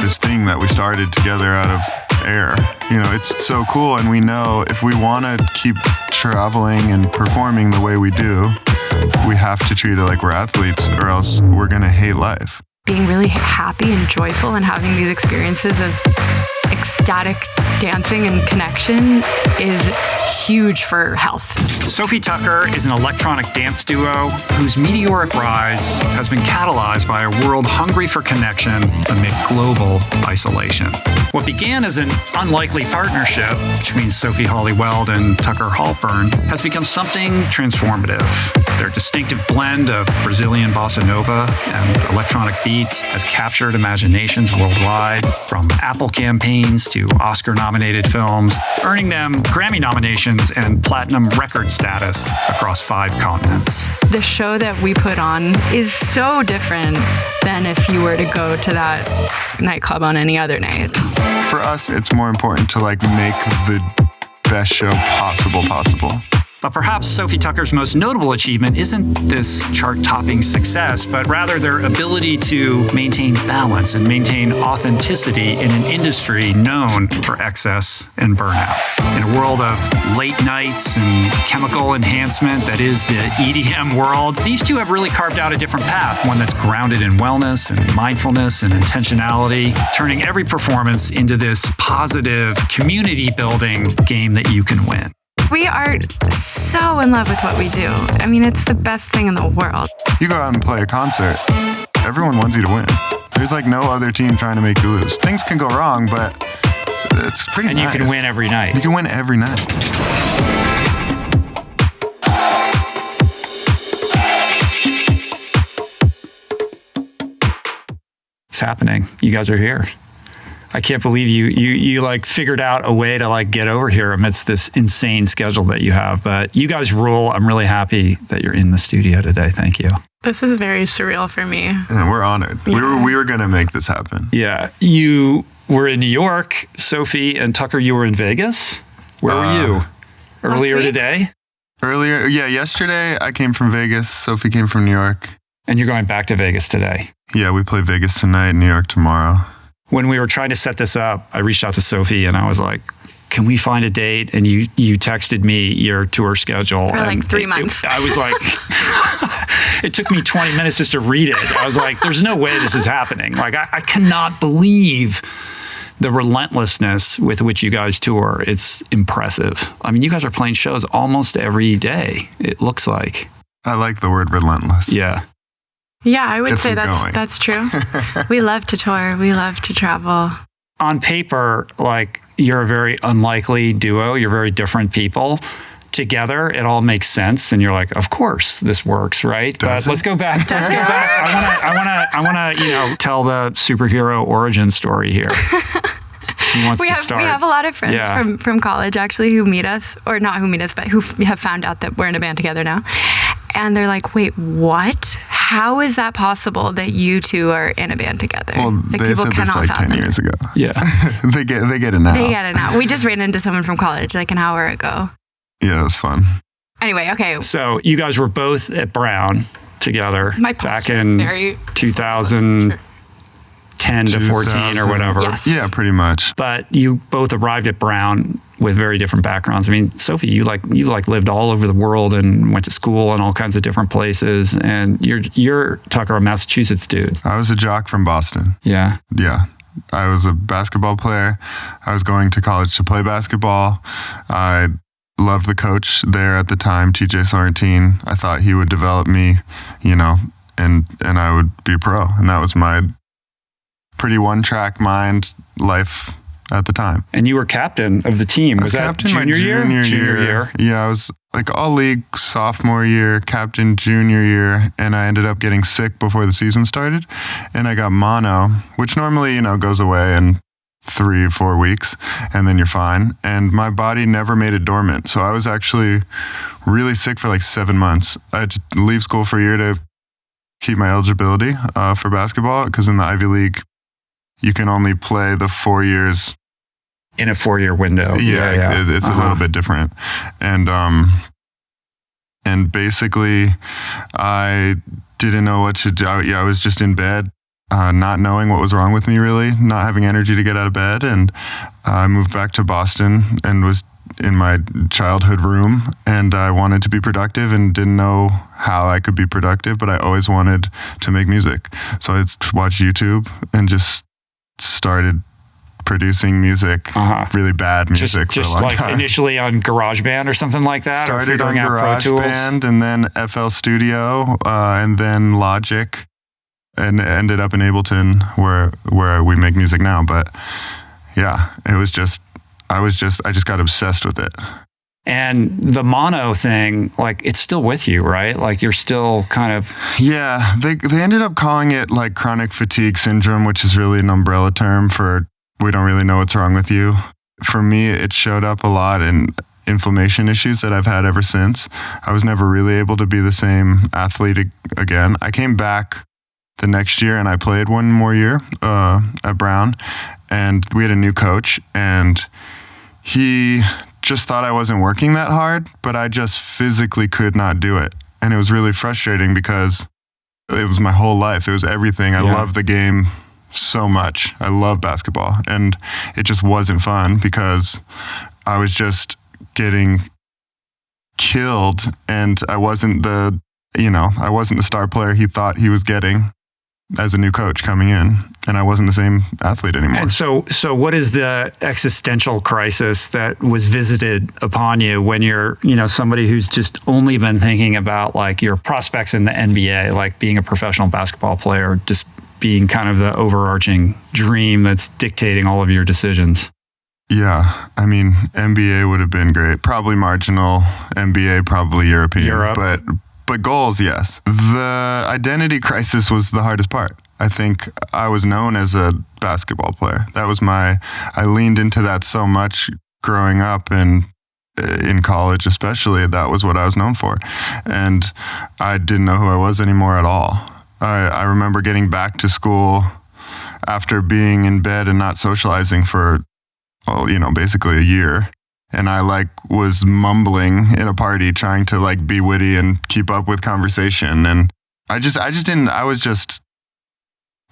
this thing that we started together out of air. You know, it's so cool, and we know if we want to keep traveling and performing the way we do, we have to treat it like we're athletes, or else we're going to hate life. Being really happy and joyful and having these experiences of ecstatic dancing and connection is huge for health. Sophie Tucker is an electronic dance duo whose meteoric rise has been catalyzed by a world hungry for connection amid global isolation. What began as an unlikely partnership between Sophie Hollyweld and Tucker Halpern has become something transformative. Their distinctive blend of Brazilian bossa nova and electronic beats has captured imaginations worldwide, from Apple campaigns to Oscar-nominated films, earning them Grammy nominations and platinum record status across 5 continents. The show that we put on is so different than if you were to go to that nightclub on any other night. For us, it's more important to make the best show possible. But perhaps Sophie Tucker's most notable achievement isn't this chart-topping success, but rather their ability to maintain balance and maintain authenticity in an industry known for excess and burnout. In a world of late nights and chemical enhancement that is the EDM world, these two have really carved out a different path, one that's grounded in wellness and mindfulness and intentionality, turning every performance into this positive community-building game that you can win. We are so in love with what we do. I mean, it's the best thing in the world. You go out and play a concert, everyone wants you to win. There's no other team trying to make you lose. Things can go wrong, but it's pretty nice. And you can win every night. You can win every night. It's happening. You guys are here. I can't believe you figured out a way to get over here amidst this insane schedule that you have. But you guys rule. I'm really happy that you're in the studio today. Thank you. This is very surreal for me. And we're honored. Yeah. We were going to make this happen. Yeah. You were in New York, Sophie, and Tucker, you were in Vegas. Where were you? Earlier today? Yesterday I came from Vegas. Sophie came from New York. And you're going back to Vegas today? Yeah, we play Vegas tonight, New York tomorrow. When we were trying to set this up, I reached out to Sophie and I was like, can we find a date? And you texted me your tour schedule. For 3 months. I was like, it took me 20 minutes just to read it. I was like, there's no way this is happening. I cannot believe the relentlessness with which you guys tour. It's impressive. I mean, you guys are playing shows almost every day, it looks like. I like the word relentless. Yeah. Yeah, I would say that's true. We love to tour. We love to travel. On paper, you're a very unlikely duo. You're very different people. Together, it all makes sense, and you're like, of course, this works, right? But let's go back. I want to, tell the superhero origin story here. Who wants to start? We have a lot of friends from college, actually, who meet us, or not who meet us, but who have found out that we're in a band together now. And they're like, wait, what? How is that possible that you two are in a band together? Well, they said this 10 years ago. Yeah. They get it now. They get it now. We just ran into someone from college an hour ago. Yeah, it was fun. Anyway, okay. So you guys were both at Brown together back in 2010 to 14 or whatever. Yes. Yeah, pretty much. But you both arrived at Brown with very different backgrounds. I mean, Sophie, you lived all over the world and went to school in all kinds of different places. And you're Tucker, a Massachusetts dude. I was a jock from Boston. Yeah. Yeah. I was a basketball player. I was going to college to play basketball. I loved the coach there at the time, TJ Sorrentine. I thought he would develop me, and I would be a pro. And that was my pretty one-track mind life at the time. And you were captain of the team. Was that junior year? Junior year. Yeah, I was all league sophomore year, captain junior year, and I ended up getting sick before the season started. And I got mono, which normally, goes away in 3 or 4 weeks, and then you're fine. And my body never made it dormant. So I was actually really sick for 7 months. I had to leave school for a year to keep my eligibility for basketball, because in the Ivy League, you can only play the 4 years. In a 4-year window. Yeah. It's a little bit different. And basically, I didn't know what to do. I was just in bed not knowing what was wrong with me, really, not having energy to get out of bed. And I moved back to Boston and was in my childhood room, and I wanted to be productive and didn't know how I could be productive, but I always wanted to make music. So I watched YouTube and just started producing music, really bad music just for a long like time. Initially on GarageBand or something like that? Started or on figuring out Pro Tools? GarageBand and then FL Studio and then Logic, and ended up in Ableton where we make music now. But yeah, it was just, I just got obsessed with it. And the mono thing, like, it's still with you, right? Like, you're still kind of... Yeah, they ended up calling it like chronic fatigue syndrome, which is really an umbrella term for we don't really know what's wrong with you. For me, it showed up a lot in inflammation issues that I've had ever since. I was never really able to be the same athlete again. I came back the next year and I played one more year at Brown, and we had a new coach, and he just thought I wasn't working that hard, but I just physically could not do it. And it was really frustrating because it was my whole life. It was everything. I loved the game so much. I love basketball, and it just wasn't fun because I was just getting killed, and I wasn't the star player he thought he was getting as a new coach coming in, and I wasn't the same athlete anymore. And so what is the existential crisis that was visited upon you when you're, somebody who's just only been thinking about like your prospects in the NBA, like being a professional basketball player, just being kind of the overarching dream that's dictating all of your decisions? Yeah, I mean, NBA would have been great. Probably marginal NBA, probably European. But goals, yes. The identity crisis was the hardest part. I think I was known as a basketball player. I leaned into that so much growing up, and in college especially, that was what I was known for. And I didn't know who I was anymore at all. I remember getting back to school after being in bed and not socializing for, basically a year. And I was mumbling in a party, trying to be witty and keep up with conversation. And I just didn't, I was just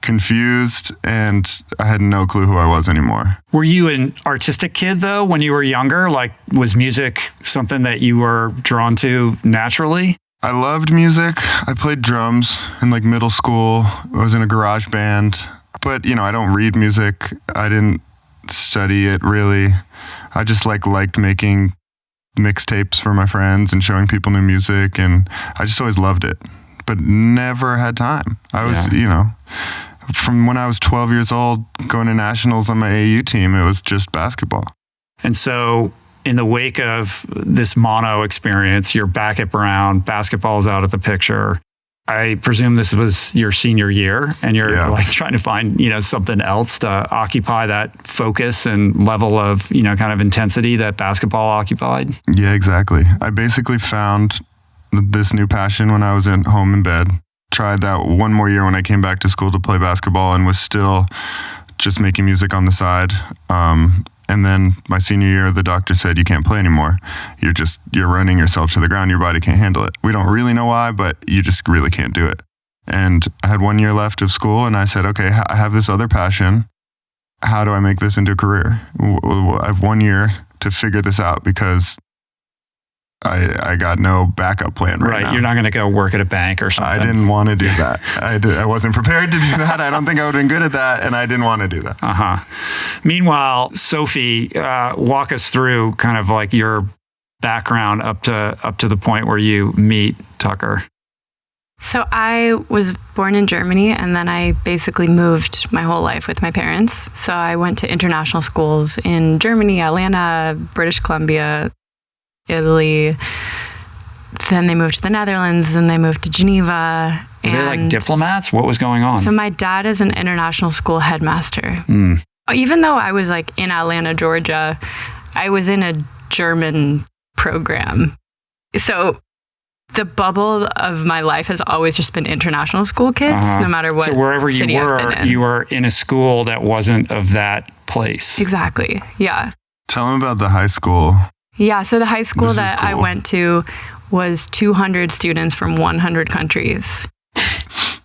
confused, and I had no clue who I was anymore. Were you an artistic kid though, when you were younger? Like, was music something that you were drawn to naturally? I loved music. I played drums in middle school. I was in a garage band, but I don't read music. I didn't study it really. I just liked making mixtapes for my friends and showing people new music, and I just always loved it, but never had time. I was, from when I was 12 years old, going to nationals on my AU team, it was just basketball. And so in the wake of this mono experience, you're back at Brown, basketball's out of the picture. I presume this was your senior year, and you're trying to find, something else to occupy that focus and level of, kind of intensity that basketball occupied. Yeah, exactly. I basically found this new passion when I was at home in bed. Tried that one more year when I came back to school to play basketball, and was still just making music on the side. And then my senior year, the doctor said, you can't play anymore. You're running yourself to the ground. Your body can't handle it. We don't really know why, but you just really can't do it. And I had 1 year left of school, and I said, okay, I have this other passion. How do I make this into a career? I have 1 year to figure this out, because I got no backup plan right now. You're not going to go work at a bank or something. I didn't want to do that. I wasn't prepared to do that. I don't think I would have been good at that, and I didn't want to do that. Meanwhile, Sophie, walk us through kind of your background up to the point where you meet Tucker. So I was born in Germany, and then I basically moved my whole life with my parents. So I went to international schools in Germany, Atlanta, British Columbia, Italy. Then they moved to the Netherlands, and they moved to Geneva. Were they diplomats? What was going on? So my dad is an international school headmaster. Even though I was in Atlanta, Georgia, I was in a German program. So the bubble of my life has always just been international school kids, no matter what. So wherever you city I've been in. You were in a school that wasn't of that place. Exactly. Yeah. Tell them about the high school. Yeah. So the high school that I went to was 200 students from 100 countries.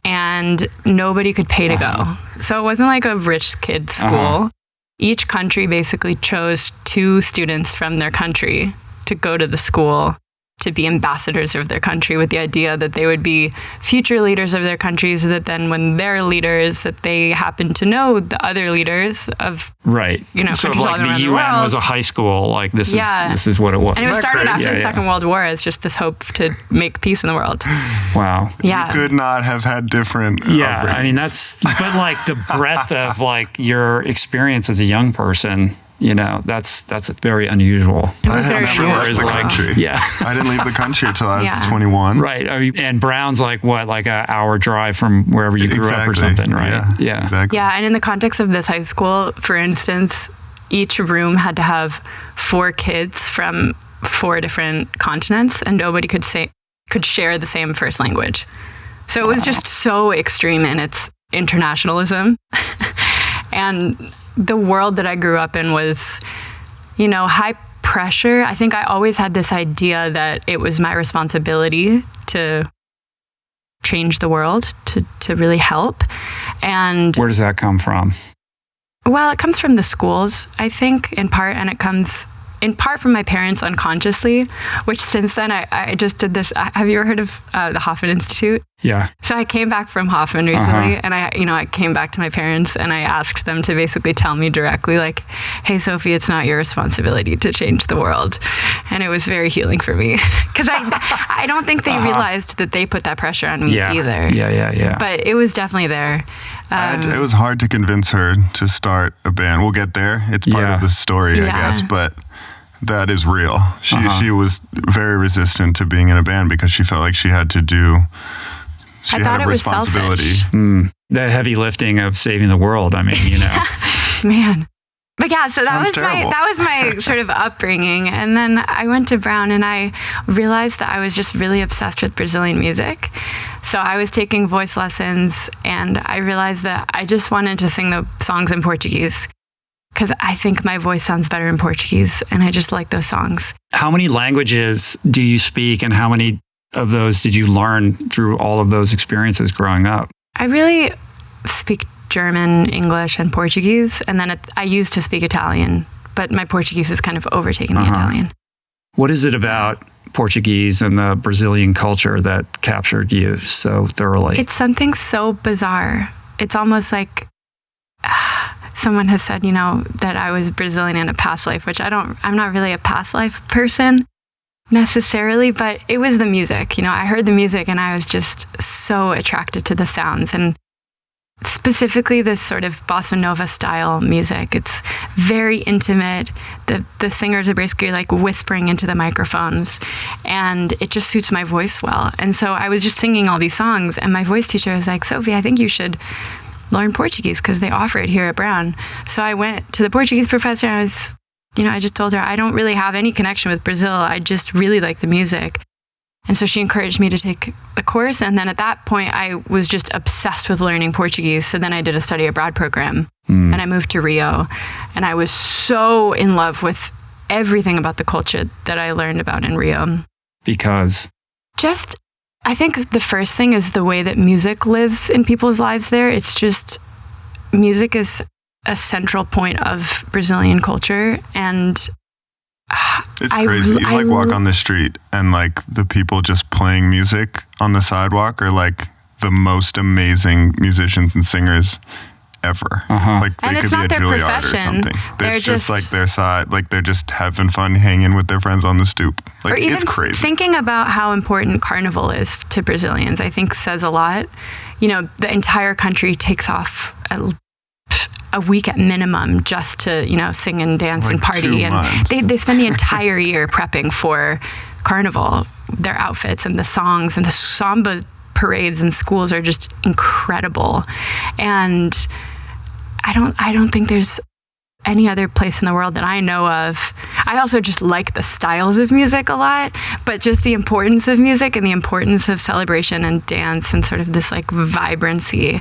and nobody could pay to go. So it wasn't like a rich kid school. Each country basically chose 2 students from their country to go to the school to be ambassadors of their country, with the idea that they would be future leaders of their countries, that then when they're leaders, that they happen to know the other leaders of countries like all around the the UN world. was a high school, like this is what it was. And it was started crazy? after the Second World War as just this hope to make peace in the world. Wow. Yeah. We could not have had different upbringings. I mean, but like the breadth of like your experience as a young person, that's very unusual. It was I very never left the country. Yeah. I didn't leave the country until I was Yeah. 21. Right. And Brown's like an hour drive from wherever you grew up or something, right? Yeah. Exactly. Yeah, and in the context of this high school, for instance, each room had to have 4 kids from 4 different continents, and nobody could share the same first language. So it was just so extreme in its internationalism. And the world that I grew up in was, high pressure. I think I always had this idea that it was my responsibility to change the world, to really help. And where does that come from? Well, it comes from the schools, I think, in part, and it comes in part from my parents unconsciously, which since then I just did this. Have you ever heard of the Hoffman Institute? Yeah. So I came back from Hoffman recently, and I came back to my parents and I asked them to basically tell me directly, like, hey, Sophie, it's not your responsibility to change the world. And it was very healing for me because I don't think they realized that they put that pressure on me either. Yeah. But it was definitely there. It was hard to convince her to start a band. We'll get there. It's part of the story, I guess, but that is real. She was very resistant to being in a band because she felt like she had to do. She had a responsibility. The heavy lifting of saving the world. I mean, Man. But yeah, so that was my sort of upbringing. And then I went to Brown and I realized that I was just really obsessed with Brazilian music. So I was taking voice lessons and I realized that I just wanted to sing the songs in Portuguese because I think my voice sounds better in Portuguese and I just like those songs. How many languages do you speak and how many of those did you learn through all of those experiences growing up? I really speak German, English, and Portuguese. And then I used to speak Italian, but my Portuguese has kind of overtaken the Italian. What is it about Portuguese and the Brazilian culture that captured you so thoroughly? It's something so bizarre. It's almost like someone has said, that I was Brazilian in a past life, which I'm not really a past life person necessarily, but it was the music. I heard the music and I was just so attracted to the sounds and specifically this sort of bossa nova style music. It's very intimate. The singers are basically like whispering into the microphones and it just suits my voice well. And so I was just singing all these songs and my voice teacher was like, Sophie, I think you should learn Portuguese because they offer it here at Brown. So I went to the Portuguese professor and I just told her I don't really have any connection with Brazil. I just really like the music. And so she encouraged me to take the course. And then at that point, I was just obsessed with learning Portuguese. So then I did a study abroad program and I moved to Rio. And I was so in love with everything about the culture that I learned about in Rio. Because? I think the first thing is the way that music lives in people's lives there. It's just, music is a central point of Brazilian culture. And it's crazy. You walk on the street and like the people just playing music on the sidewalk are like the most amazing musicians and singers ever. Like they and could it's be not a their Juilliard profession. or something. They're just like their side, like they're just having fun hanging with their friends on the stoop. Like or even it's crazy. Thinking about how important Carnival is to Brazilians, I think says a lot. The entire country takes off a week at minimum just to, sing and dance and party. And they spend the entire year prepping for Carnival. Their outfits and the songs and the samba parades in schools are just incredible. And I don't think there's any other place in the world that I know of. I also just like the styles of music a lot, but just the importance of music and the importance of celebration and dance and sort of this like vibrancy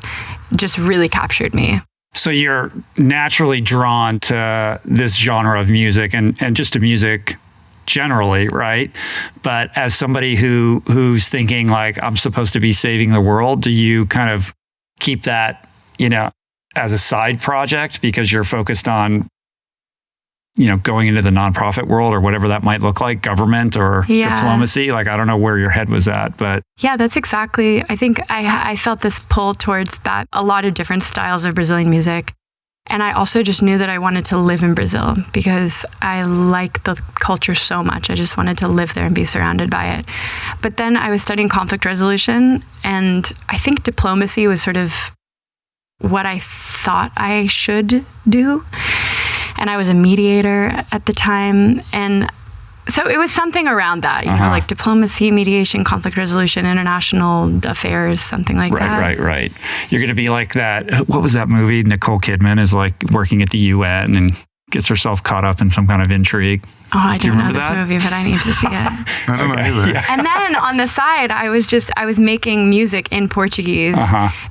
just really captured me. So you're naturally drawn to this genre of music and just to music generally, right? But as somebody who's thinking like, I'm supposed to be saving the world, do you kind of keep that, as a side project because you're focused on, going into the nonprofit world or whatever that might look like, government or diplomacy? Like, I don't know where your head was at, but. Yeah, that's exactly. I think I felt this pull towards that, a lot of different styles of Brazilian music. And I also just knew that I wanted to live in Brazil because I like the culture so much. I just wanted to live there and be surrounded by it. But then I was studying conflict resolution, and I think diplomacy was sort of what I thought I should do. And I was a mediator at the time. And so it was something around that, like diplomacy, mediation, conflict resolution, international affairs, something like that. Right. You're going to be like that. What was that movie? Nicole Kidman is like working at the UN and gets herself caught up in some kind of intrigue. Oh, I don't know this movie, but I need to see it. I don't know either. Yeah. And then on the side, I was making music in Portuguese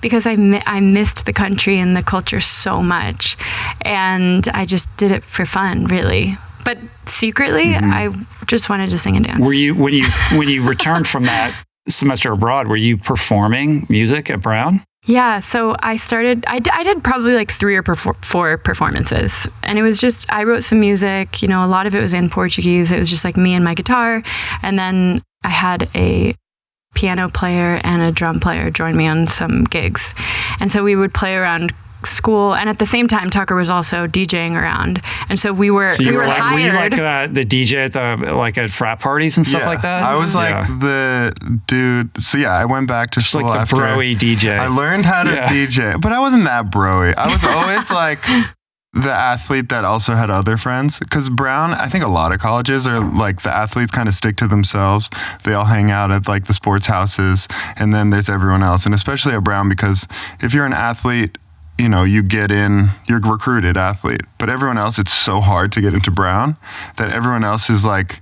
because I missed the country and the culture so much. And I just did it for fun, really. But secretly, I just wanted to sing and dance. Were you, when you returned from that semester abroad, were you performing music at Brown? Yeah, so I did probably like 3 or 4 performances. And it was just, I wrote some music, a lot of it was in Portuguese. It was just like me and my guitar. And then I had a piano player and a drum player join me on some gigs. And so we would play around school, and at the same time Tucker was also DJing around, and so we were hired. Were you like the DJ at at frat parties and stuff like that? I was the dude. So I went back to school like the after broy DJ. I learned how to DJ, but I wasn't that broy. I was always like the athlete that also had other friends, because Brown, I think a lot of colleges are like the athletes kind of stick to themselves. They all hang out at like the sports houses, and then there's everyone else, and especially at Brown, because if you're an athlete, you get in, you're a recruited athlete, but everyone else, it's so hard to get into Brown that everyone else is like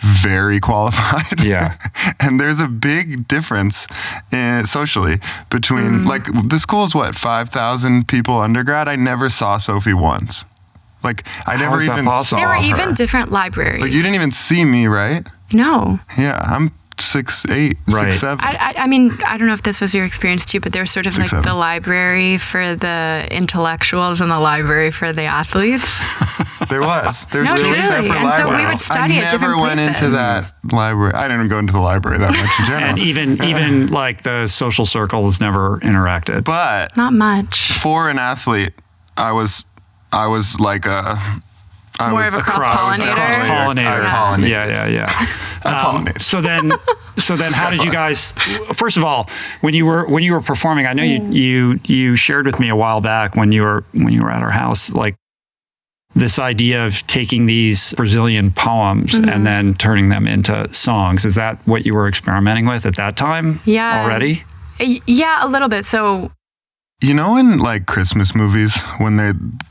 very qualified. Yeah. And there's a big difference socially between like the school's 5,000 people undergrad. I never saw Sophie once. Like I never even saw her. There were even different libraries. Like you didn't even see me, right? No. Yeah, I'm 6'8", right. 6'7". I mean, I don't know if this was your experience too, but there was sort of 6'7". like the library for the intellectuals and the library for the athletes. There's no, really truly. separate And so we would libraries. study at different places. I never went into that library. I didn't go into the library that much in general. And even like the social circles never interacted. But not much. For an athlete, I was like more of a cross-pollinator. Pollinator. Yeah. I pollinated. So then, how did you guys? First of all, when you were performing, I know you shared with me a while back when you were at our house, like this idea of taking these Brazilian poems and then turning them into songs. Is that what you were experimenting with at that time? Yeah. Already? Yeah, a little bit. So. In like Christmas movies, when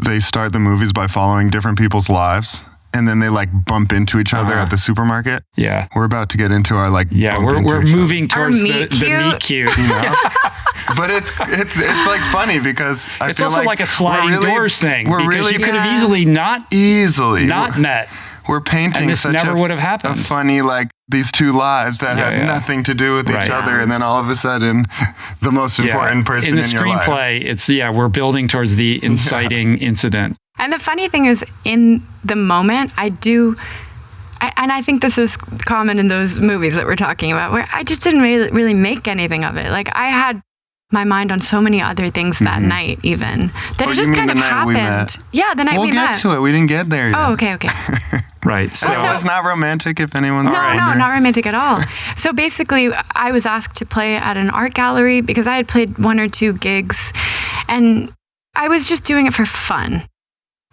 they start the movies by following different people's lives, and then they like bump into each other at the supermarket. Yeah, we're about to get into our like. Yeah, we're moving towards the meet cute. But it's like funny because it's also like a sliding doors thing. Because you could have easily not met. We're painting and this such never would have happened. A funny, like, these two lives that had nothing to do with each other, and then all of a sudden, the most important person in your life. In the screenplay, it's, we're building towards the inciting incident. And the funny thing is, in the moment, and I think this is common in those movies that we're talking about, where I just didn't really make anything of it. Like, I had my mind on so many other things that night, even, that it just kind of happened. Yeah, the night we met. We'll get to it. We didn't get there yet. Oh, okay. Right. So it's not romantic if anyone's not romantic at all. So basically, I was asked to play at an art gallery because I had played 1 or 2 gigs, and I was just doing it for fun.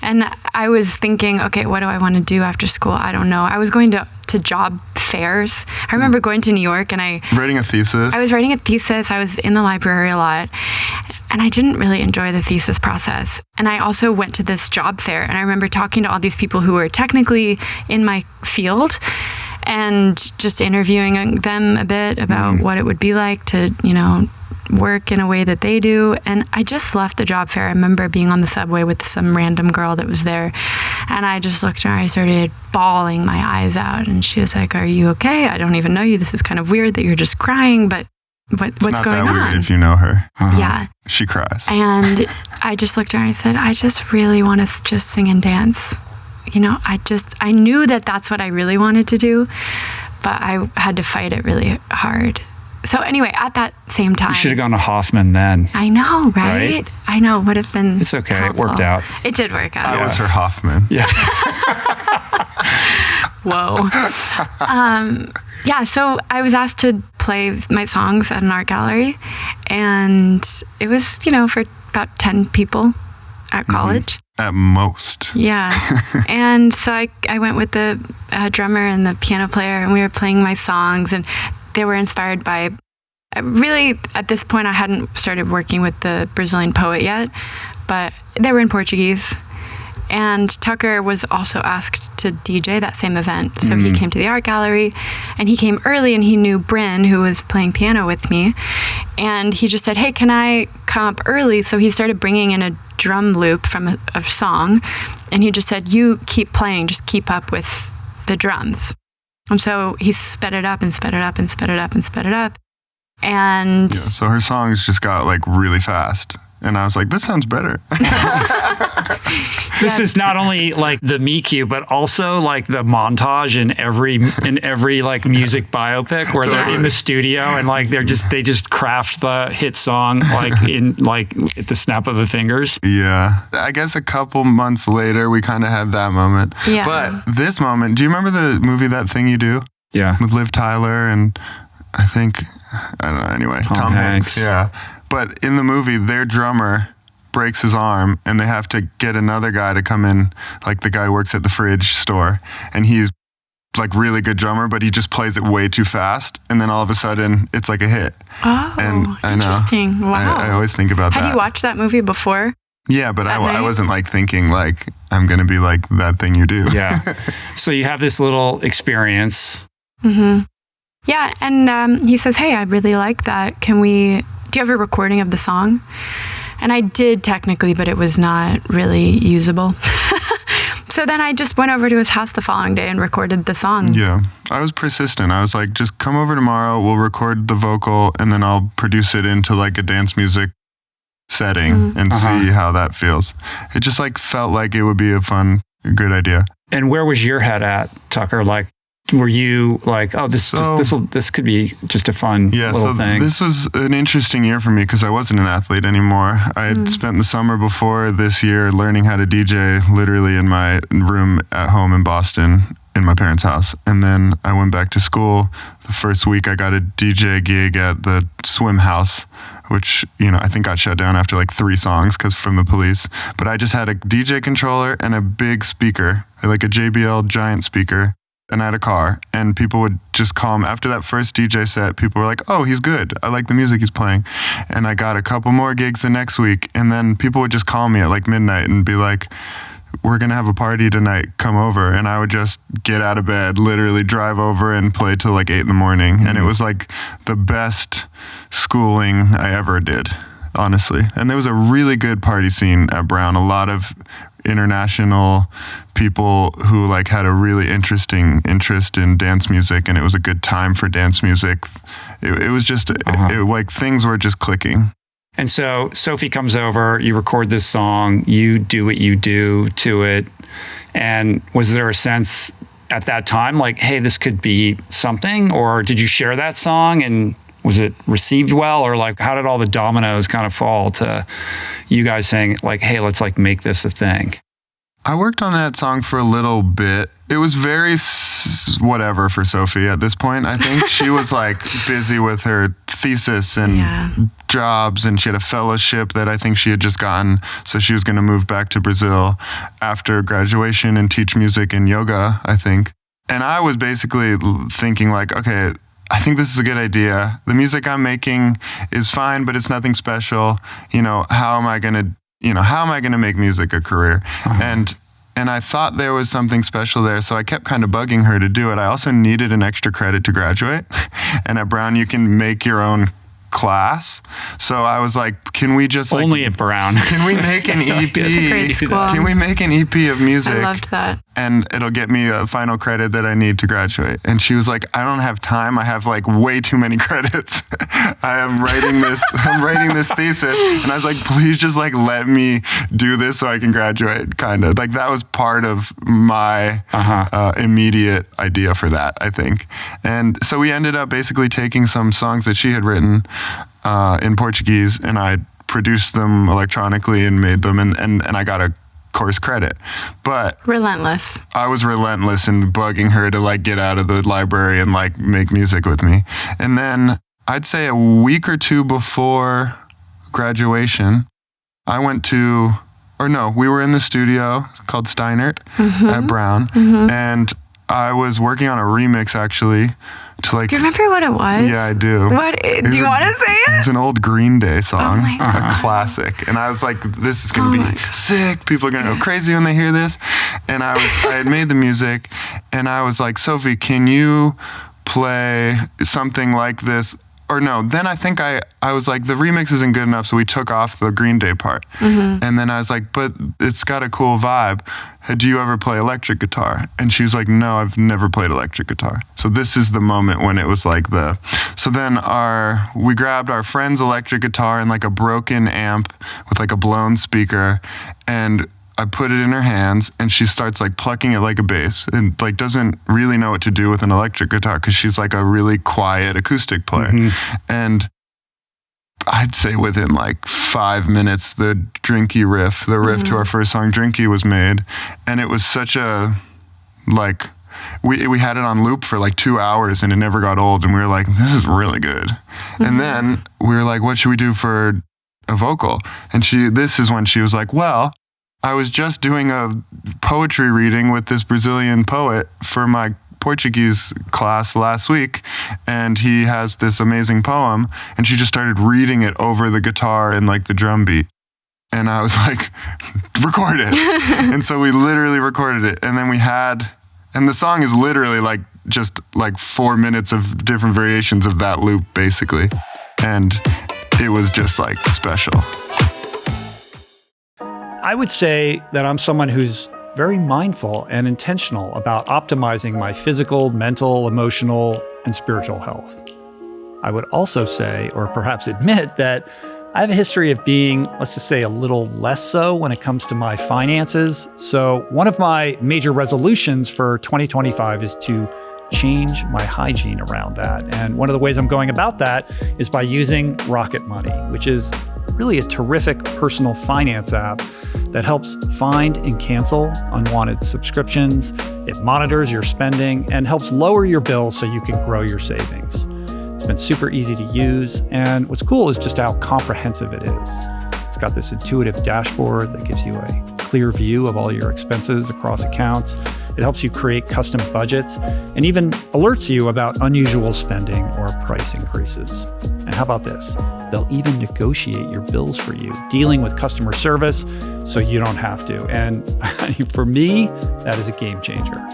And I was thinking, okay, what do I want to do after school? I don't know. I was going to job fairs. I remember going to New York and writing a thesis. I was writing a thesis. I was in the library a lot, and I didn't really enjoy the thesis process. And I also went to this job fair, and I remember talking to all these people who were technically in my field and just interviewing them a bit about what it would be like to, work in a way that they do. And I just left the job fair. I remember being on the subway with some random girl that was there. And I just looked at her. I started bawling my eyes out. And she was like, "Are you okay? I don't even know you. This is kind of weird that you're just crying, but what's going on?" It's not that weird if you know her. Yeah. She cries. And I just looked at her and I said, "I just really want to just sing and dance. You know, I knew that that's what I really wanted to do, but I had to fight it really hard." So anyway, at that same time, You should have gone to Hoffman then. I know, right? I know, would have been It's okay. helpful. It worked out. It did work out. I was her Hoffman. Yeah. Whoa. Yeah, so I was asked to play my songs at an art gallery, and it was, for about 10 people at college. At most. Yeah. And so I went with the drummer and the piano player, and we were playing my songs, and they were inspired by, really, at this point, I hadn't started working with the Brazilian poet yet, but they were in Portuguese. And Tucker was also asked to DJ that same event. So he came to the art gallery, and he came early, and he knew Bryn, who was playing piano with me. And he just said, "Hey, can I come up early?" So he started bringing in a drum loop from a song. And he just said, "You keep playing, just keep up with the drums." And so he sped it up and sped it up and sped it up and sped it up. And Yeah, so her songs just got like really fast. And I was like, this sounds better. This is not only like the me cue, but also like the montage in every like music biopic where they're in the studio and like they just craft the hit song like in like at the snap of the fingers. Yeah. I guess a couple months later, we kind of had that moment. Yeah. But this moment, do you remember the movie That Thing You Do? Yeah. With Liv Tyler and I don't know, anyway. Tom Hanks. Yeah. But in the movie, their drummer breaks his arm and they have to get another guy to come in, like the guy who works at the fridge store. And he's like really good drummer, but he just plays it way too fast. And then all of a sudden, it's like a hit. Oh, and I know. Interesting. Wow. I always think about that. Had you watched that movie before? Yeah, but I wasn't like thinking like, I'm going to be like That Thing You Do. Yeah. So you have this little experience. Mm-hmm. Yeah, and he says, "Hey, I really like that. Do you have a recording of the song?" And I did technically, but it was not really usable. So then I just went over to his house the following day and recorded the song. Yeah, I was persistent. I was like, just come over tomorrow, we'll record the vocal, and then I'll produce it into like a dance music setting and see how that feels. It just like felt like it would be a good idea. And where was your head at, Tucker? Like, were you like, oh, this could be just a fun little thing? This was an interesting year for me because I wasn't an athlete anymore. I had spent the summer before this year learning how to DJ literally in my room at home in Boston in my parents' house. And then I went back to school. The first week I got a DJ gig at the swim house, which, I think got shut down after like 3 songs from the police. But I just had a DJ controller and a big speaker, like a JBL giant speaker. And I had a car, and people would just call him. After that first DJ set, people were like, "Oh, he's good. I like the music he's playing." And I got a couple more gigs the next week, and then people would just call me at like midnight and be like, "We're going to have a party tonight. Come over." And I would just get out of bed, literally drive over and play till like 8 in the morning. And it was like the best schooling I ever did, honestly. And there was a really good party scene at Brown. A lot of international people who like had a really interesting interest in dance music, and it was a good time for dance music. It was just like things were just clicking. And so Sophie comes over, you record this song, you do what you do to it. And was there a sense at that time like, hey, this could be something? Or did you share that song and was it received well? Or like, how did all the dominoes kind of fall to you guys saying like, hey, let's like make this a thing? I worked on that song for a little bit. It was very whatever for Sophie at this point. I think she was like busy with her thesis and jobs, and she had a fellowship that I think she had just gotten. So she was going to move back to Brazil after graduation and teach music and yoga, I think. And I was basically thinking like, okay, I think this is a good idea. The music I'm making is fine, but it's nothing special. How am I going to make music a career? And I thought there was something special there, so I kept kind of bugging her to do it. I also needed an extra credit to graduate. And at Brown, you can make your own class. So I was like, can we just like... Only at Brown. Can we make an EP? It's a great school. Can we make an EP of music? I loved that. And it'll get me a final credit that I need to graduate. And she was like, I don't have time. I have like way too many credits. I'm writing this thesis. And I was like, please just like let me do this so I can graduate, kind of. Like that was part of my immediate idea for that, I think. And so we ended up basically taking some songs that she had written in Portuguese, and I produced them electronically and made them, and I got a course credit. But relentless. I was relentless in bugging her to like get out of the library and like make music with me. And then I'd say a week or two before graduation, we were in the studio called Steinert at Brown, and I was working on a remix actually to like... Do you remember what it was? Yeah, I do. What? Do you want to say it? It's an old Green Day song, oh my God. a classic. And I was like, this is going to be sick. People are going to go crazy when they hear this. And I had made the music, and I was like, Sophie, can you play something like this? Or no, then I think I was like, the remix isn't good enough, so we took off the Green Day part. And then I was like, but it's got a cool vibe. Do you ever play electric guitar? And she was like, no, I've never played electric guitar. So this is the moment when it was like so then we grabbed our friend's electric guitar and like a broken amp with like a blown speaker, and I put it in her hands, and she starts like plucking it like a bass, and like doesn't really know what to do with an electric guitar because she's like a really quiet acoustic player. And I'd say within like 5 minutes, the riff to our first song, Drinky, was made. And it was such a, like, we had it on loop for like 2 hours, and it never got old. And we were like, this is really good. And then we were like, what should we do for a vocal? And this is when she was like, well, I was just doing a poetry reading with this Brazilian poet for my Portuguese class last week, and he has this amazing poem, and she just started reading it over the guitar and like the drum beat. And I was like, record it. And so we literally recorded it. And then and the song is literally like just like 4 minutes of different variations of that loop, basically. And it was just like special. I would say that I'm someone who's very mindful and intentional about optimizing my physical, mental, emotional, and spiritual health. I would also say, or perhaps admit, that I have a history of being, let's just say, a little less so when it comes to my finances. So one of my major resolutions for 2025 is to change my hygiene around that. And one of the ways I'm going about that is by using Rocket Money, which is really a terrific personal finance app that helps find and cancel unwanted subscriptions. It monitors your spending and helps lower your bills so you can grow your savings. It's been super easy to use, and what's cool is just how comprehensive it is. It's got this intuitive dashboard that gives you a clear view of all your expenses across accounts. It helps you create custom budgets and even alerts you about unusual spending or price increases. And how about this? They'll even negotiate your bills for you, dealing with customer service so you don't have to. And for me, that is a game changer.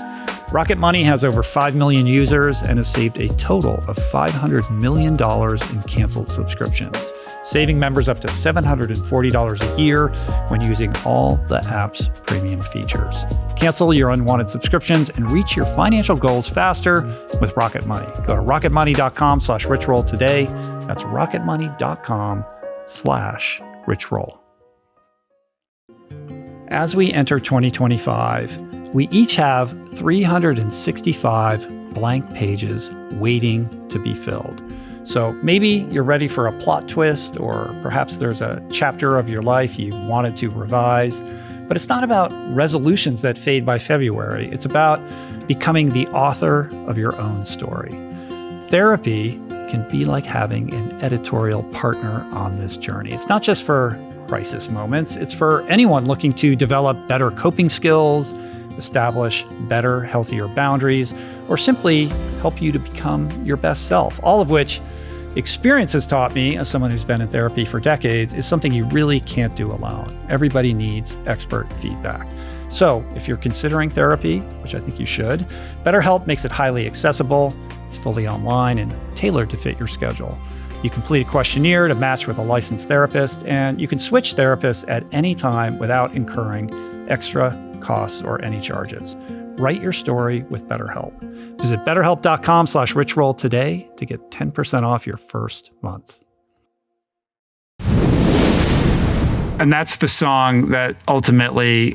Rocket Money has over 5 million users and has saved a total of $500 million in canceled subscriptions, saving members up to $740 a year when using all the app's premium features. Cancel your unwanted subscriptions and reach your financial goals faster with Rocket Money. Go to rocketmoney.com/richroll today. That's rocketmoney.com/richroll. As we enter 2025, we each have 365 blank pages waiting to be filled. So maybe you're ready for a plot twist, or perhaps there's a chapter of your life you wanted to revise. But it's not about resolutions that fade by February. It's about becoming the author of your own story. Therapy can be like having an editorial partner on this journey. It's not just for crisis moments. It's for anyone looking to develop better coping skills, establish better, healthier boundaries, or simply help you to become your best self, all of which experience has taught me, as someone who's been in therapy for decades, is something you really can't do alone. Everybody needs expert feedback. So if you're considering therapy, which I think you should, BetterHelp makes it highly accessible. It's fully online and tailored to fit your schedule. You complete a questionnaire to match with a licensed therapist, and you can switch therapists at any time without incurring extra costs or any charges. Write your story with BetterHelp. Visit betterhelp.com/richroll today to get 10% off your first month. And that's the song that ultimately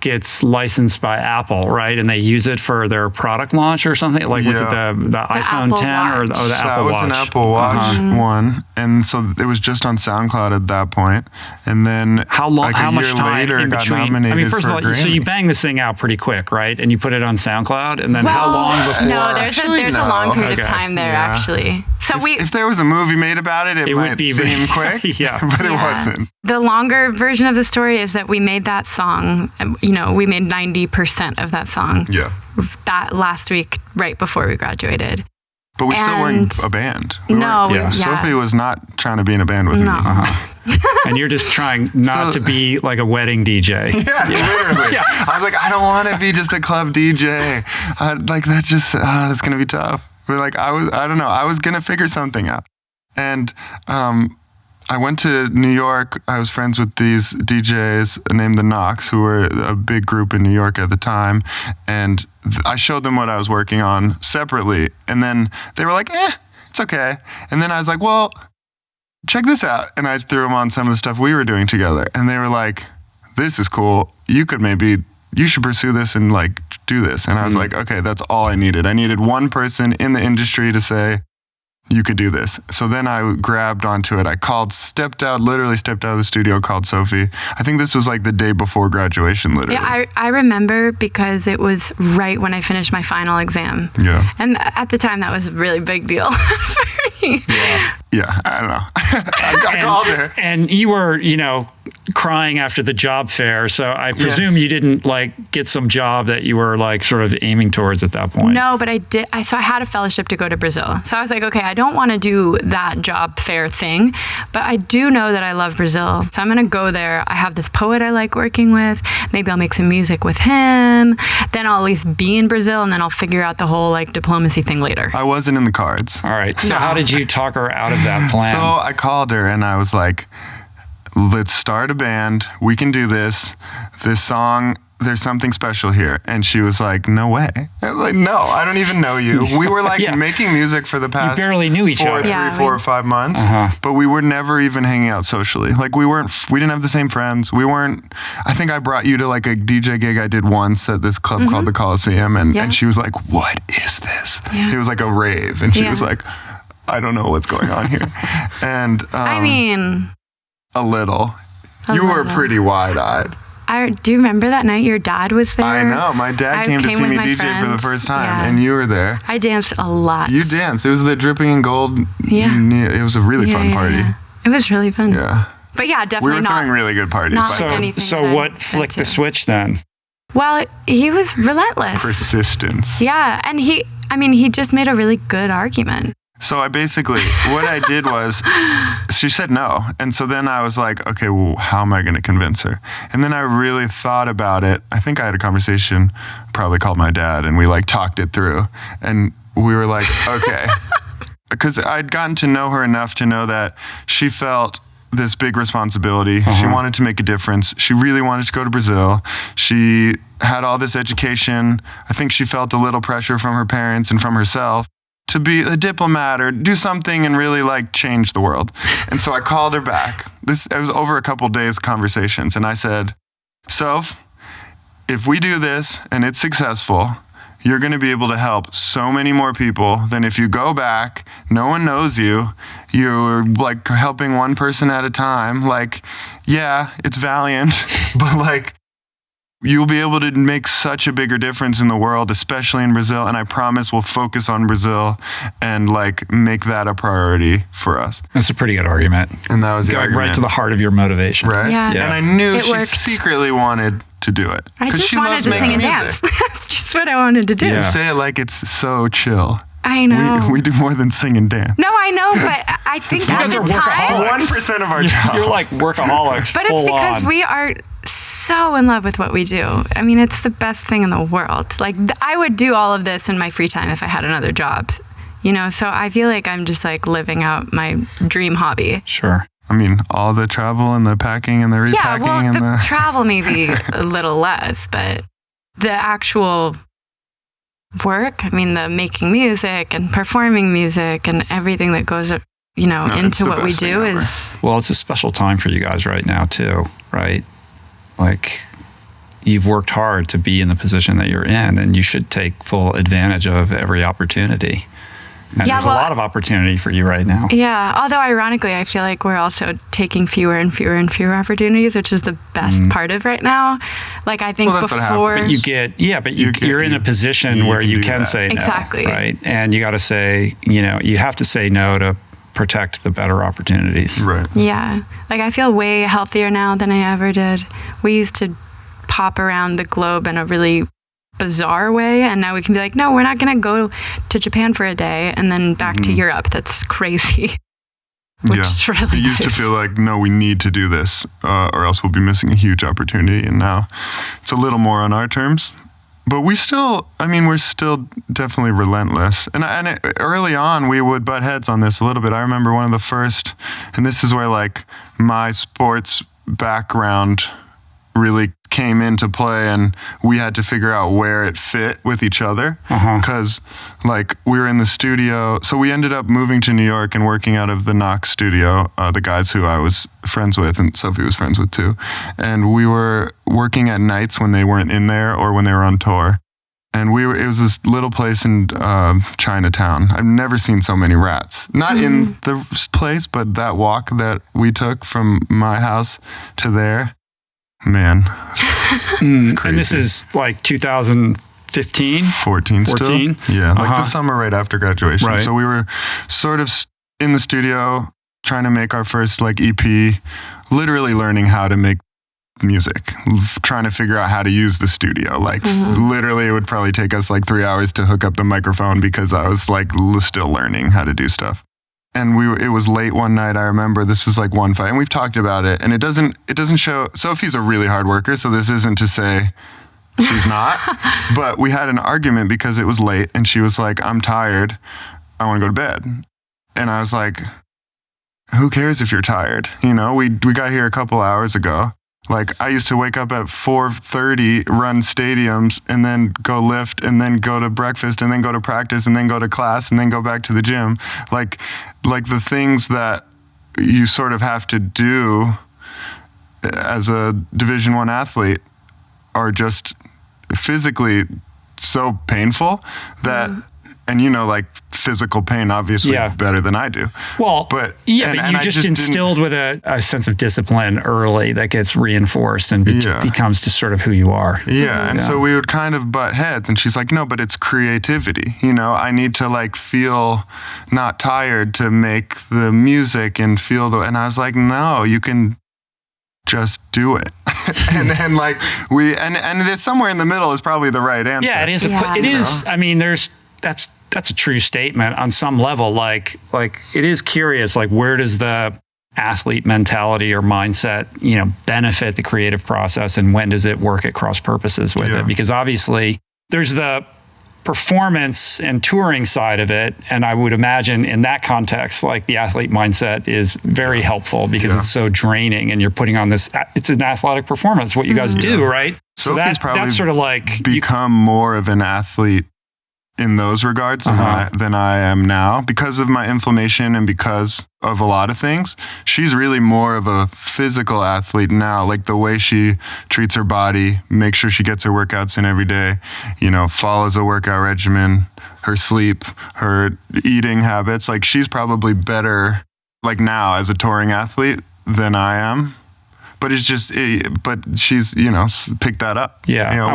gets licensed by Apple, right? And they use it for their product launch or something? Like, was it the iPhone 10 or the Apple Watch? That was an Apple Watch one. And so it was just on SoundCloud at that point. And then how much time later, in got between? nominated I mean, first for of all, a so you Grammy. bang this thing out pretty quick, right? And you put it on SoundCloud, and then how long before? No, there's a long period of time there, Yeah. actually. So if there was a movie made about it, it might would be seem quick. Yeah. But it wasn't. The longer version of the story is that we made that song, we made 90% of that song Yeah. that last week, right before we graduated. But we still weren't a band. Sophie was not trying to be in a band with me. And you're just trying not to be like a wedding DJ. Yeah, literally. Yeah. I was like, I don't want to be just a club DJ. That's going to be tough. But I don't know. I was going to figure something out. And I went to New York. I was friends with these DJs named the Knocks, who were a big group in New York at the time. And I showed them what I was working on separately. And then they were like, it's okay. And then I was like, well, check this out. And I threw them on some of the stuff we were doing together. And they were like, this is cool. You should pursue this and do this. And I was like, okay, that's all I needed. I needed one person in the industry to say, you could do this. So then I grabbed onto it. I literally stepped out of the studio, called Sophie. I think this was the day before graduation, literally. Yeah, I remember because it was right when I finished my final exam. Yeah. And at the time, that was a really big deal for me. Yeah, I don't know. I called her. And you were, crying after the job fair. So I presume you didn't get some job that you were sort of aiming towards at that point. No, but I did. So I had a fellowship to go to Brazil. So I was like, okay, I don't want to do that job fair thing, but I do know that I love Brazil. So I'm going to go there. I have this poet I like working with. Maybe I'll make some music with him. Then I'll at least be in Brazil, and then I'll figure out the whole diplomacy thing later. I wasn't in the cards. All right. So how did you talk her out of that plan? So I called her and I was like, let's start a band. We can do this. This song, there's something special here. And she was like, no way. I was like, no, I don't even know you. We were making music for the past you barely knew each other. 4 or 5 months, but we were never even hanging out socially. We didn't have the same friends. I think I brought you to a DJ gig I did once at this club called the Coliseum. And she was like, what is this? Yeah. It was like a rave. And she was like, I don't know what's going on here. And a little. You were pretty wide-eyed. Do you remember that night your dad was there? I know. My dad came to see me DJ for the first time, and you were there. I danced a lot. You danced. It was the Dripping in Gold. Yeah. It was a really fun party. Yeah. It was really fun. Yeah. But yeah, definitely we were throwing really good parties. So what flicked the switch then? Well, he was relentless. Persistence. Yeah, and he just made a really good argument. So what I did was, she said no. And so then I was like, okay, well, how am I going to convince her? And then I really thought about it. I think I had a conversation, probably called my dad, and we talked it through. And we were like, okay. Because I'd gotten to know her enough to know that she felt this big responsibility. She wanted to make a difference. She really wanted to go to Brazil. She had all this education. I think she felt a little pressure from her parents and from herself to be a diplomat or do something and really change the world. And so I called her back. It was over a couple days conversations. And I said, Soph, if we do this and it's successful, you're going to be able to help so many more people than if you go back, no one knows you, you're helping one person at a time. Yeah, it's valiant, but you'll be able to make such a bigger difference in the world, especially in Brazil. And I promise we'll focus on Brazil and make that a priority for us. That's a pretty good argument. And that was the going argument. Right to the heart of your motivation. Right? Yeah. And I knew It she worked. secretly wanted to do it. I just she wanted loves to sing and making dance. music. That's just what I wanted to do. You say it like it's so chill. I know. We do more than sing and dance. No, I know, but I think at the time... 1% of our job. You're like workaholics. But it's because we are so in love with what we do. It's the best thing in the world. I would do all of this in my free time if I had another job. So I feel like I'm just like living out my dream hobby. Sure. I mean, all the travel and the packing and the repacking Yeah, well, and the travel maybe a little less, but the actual work, I mean, the making music and performing music and everything that goes, into what we do is... Well, it's a special time for you guys right now too, right? Like, you've worked hard to be in the position that you're in, and you should take full advantage of every opportunity. And there's a lot of opportunity for you right now. Yeah. Although ironically, I feel like we're also taking fewer and fewer and fewer opportunities, which is the best part of right now. Like, I think before... But you're in a position where you can say no. Exactly. Right? And you got to say, you have to say no to protect the better opportunities. Right. Yeah. Like, I feel way healthier now than I ever did. We used to pop around the globe in a really bizarre way, and now we can be like, no, we're not going to go to Japan for a day and then back to Europe. That's crazy. Which is really It used to feel like, no, we need to do this, or else we'll be missing a huge opportunity. And now it's a little more on our terms. But we're still definitely relentless. And early on, we would butt heads on this a little bit. I remember one of the first, and this is where like my sports background really came into play, and we had to figure out where it fit with each other, because like we were in the studio. So we ended up moving to New York and working out of the Knox studio, the guys who I was friends with and Sophie was friends with too. And we were working at nights when they weren't in there or when they were on tour. And it was this little place in Chinatown. I've never seen so many rats. Not in the place, but that walk that we took from my house to there. Man. And this is like 2015? 14 still. Yeah, like the summer right after graduation. Right. So we were sort of in the studio trying to make our first like EP, literally learning how to make music, trying to figure out how to use the studio. Like literally it would probably take us like 3 hours to hook up the microphone because I was like still learning how to do stuff. And it was late one night. I remember this was like one fight, and we've talked about it. And it doesn't show. Sophie's a really hard worker, so this isn't to say she's not. But we had an argument because it was late, and she was like, "I'm tired. I want to go to bed." And I was like, "Who cares if you're tired? We got here a couple hours ago. Like, I used to wake up at 4:30, run stadiums, and then go lift, and then go to breakfast, and then go to practice, and then go to class, and then go back to the gym. Like the things that you sort of have to do as a Division I athlete are just physically so painful that, and like physical pain, obviously better than I do. Well, but you just instilled with a sense of discipline early that gets reinforced and becomes just sort of who you are. Yeah. And so we would kind of butt heads, and she's like, no, but it's creativity. I need to like feel not tired to make the music and feel and I was like, no, you can just do it. and then like and there's somewhere in the middle is probably the right answer. Yeah, it is. It is. I mean, that's a true statement on some level. Like it is curious, like where does the athlete mentality or mindset, benefit the creative process, and when does it work at cross purposes with it? Because obviously there's the performance and touring side of it. And I would imagine in that context, like the athlete mindset is very helpful because it's so draining, and you're putting on it's an athletic performance, what you guys do, right? So Sophie's probably that's sort of like become more of an athlete in those regards than I am now because of my inflammation and because of a lot of things. She's really more of a physical athlete now, like the way she treats her body, makes sure she gets her workouts in every day, follows a workout regimen, her sleep, her eating habits. Like she's probably better like now as a touring athlete than I am. But it's just, but she's, picked that up. Yeah, I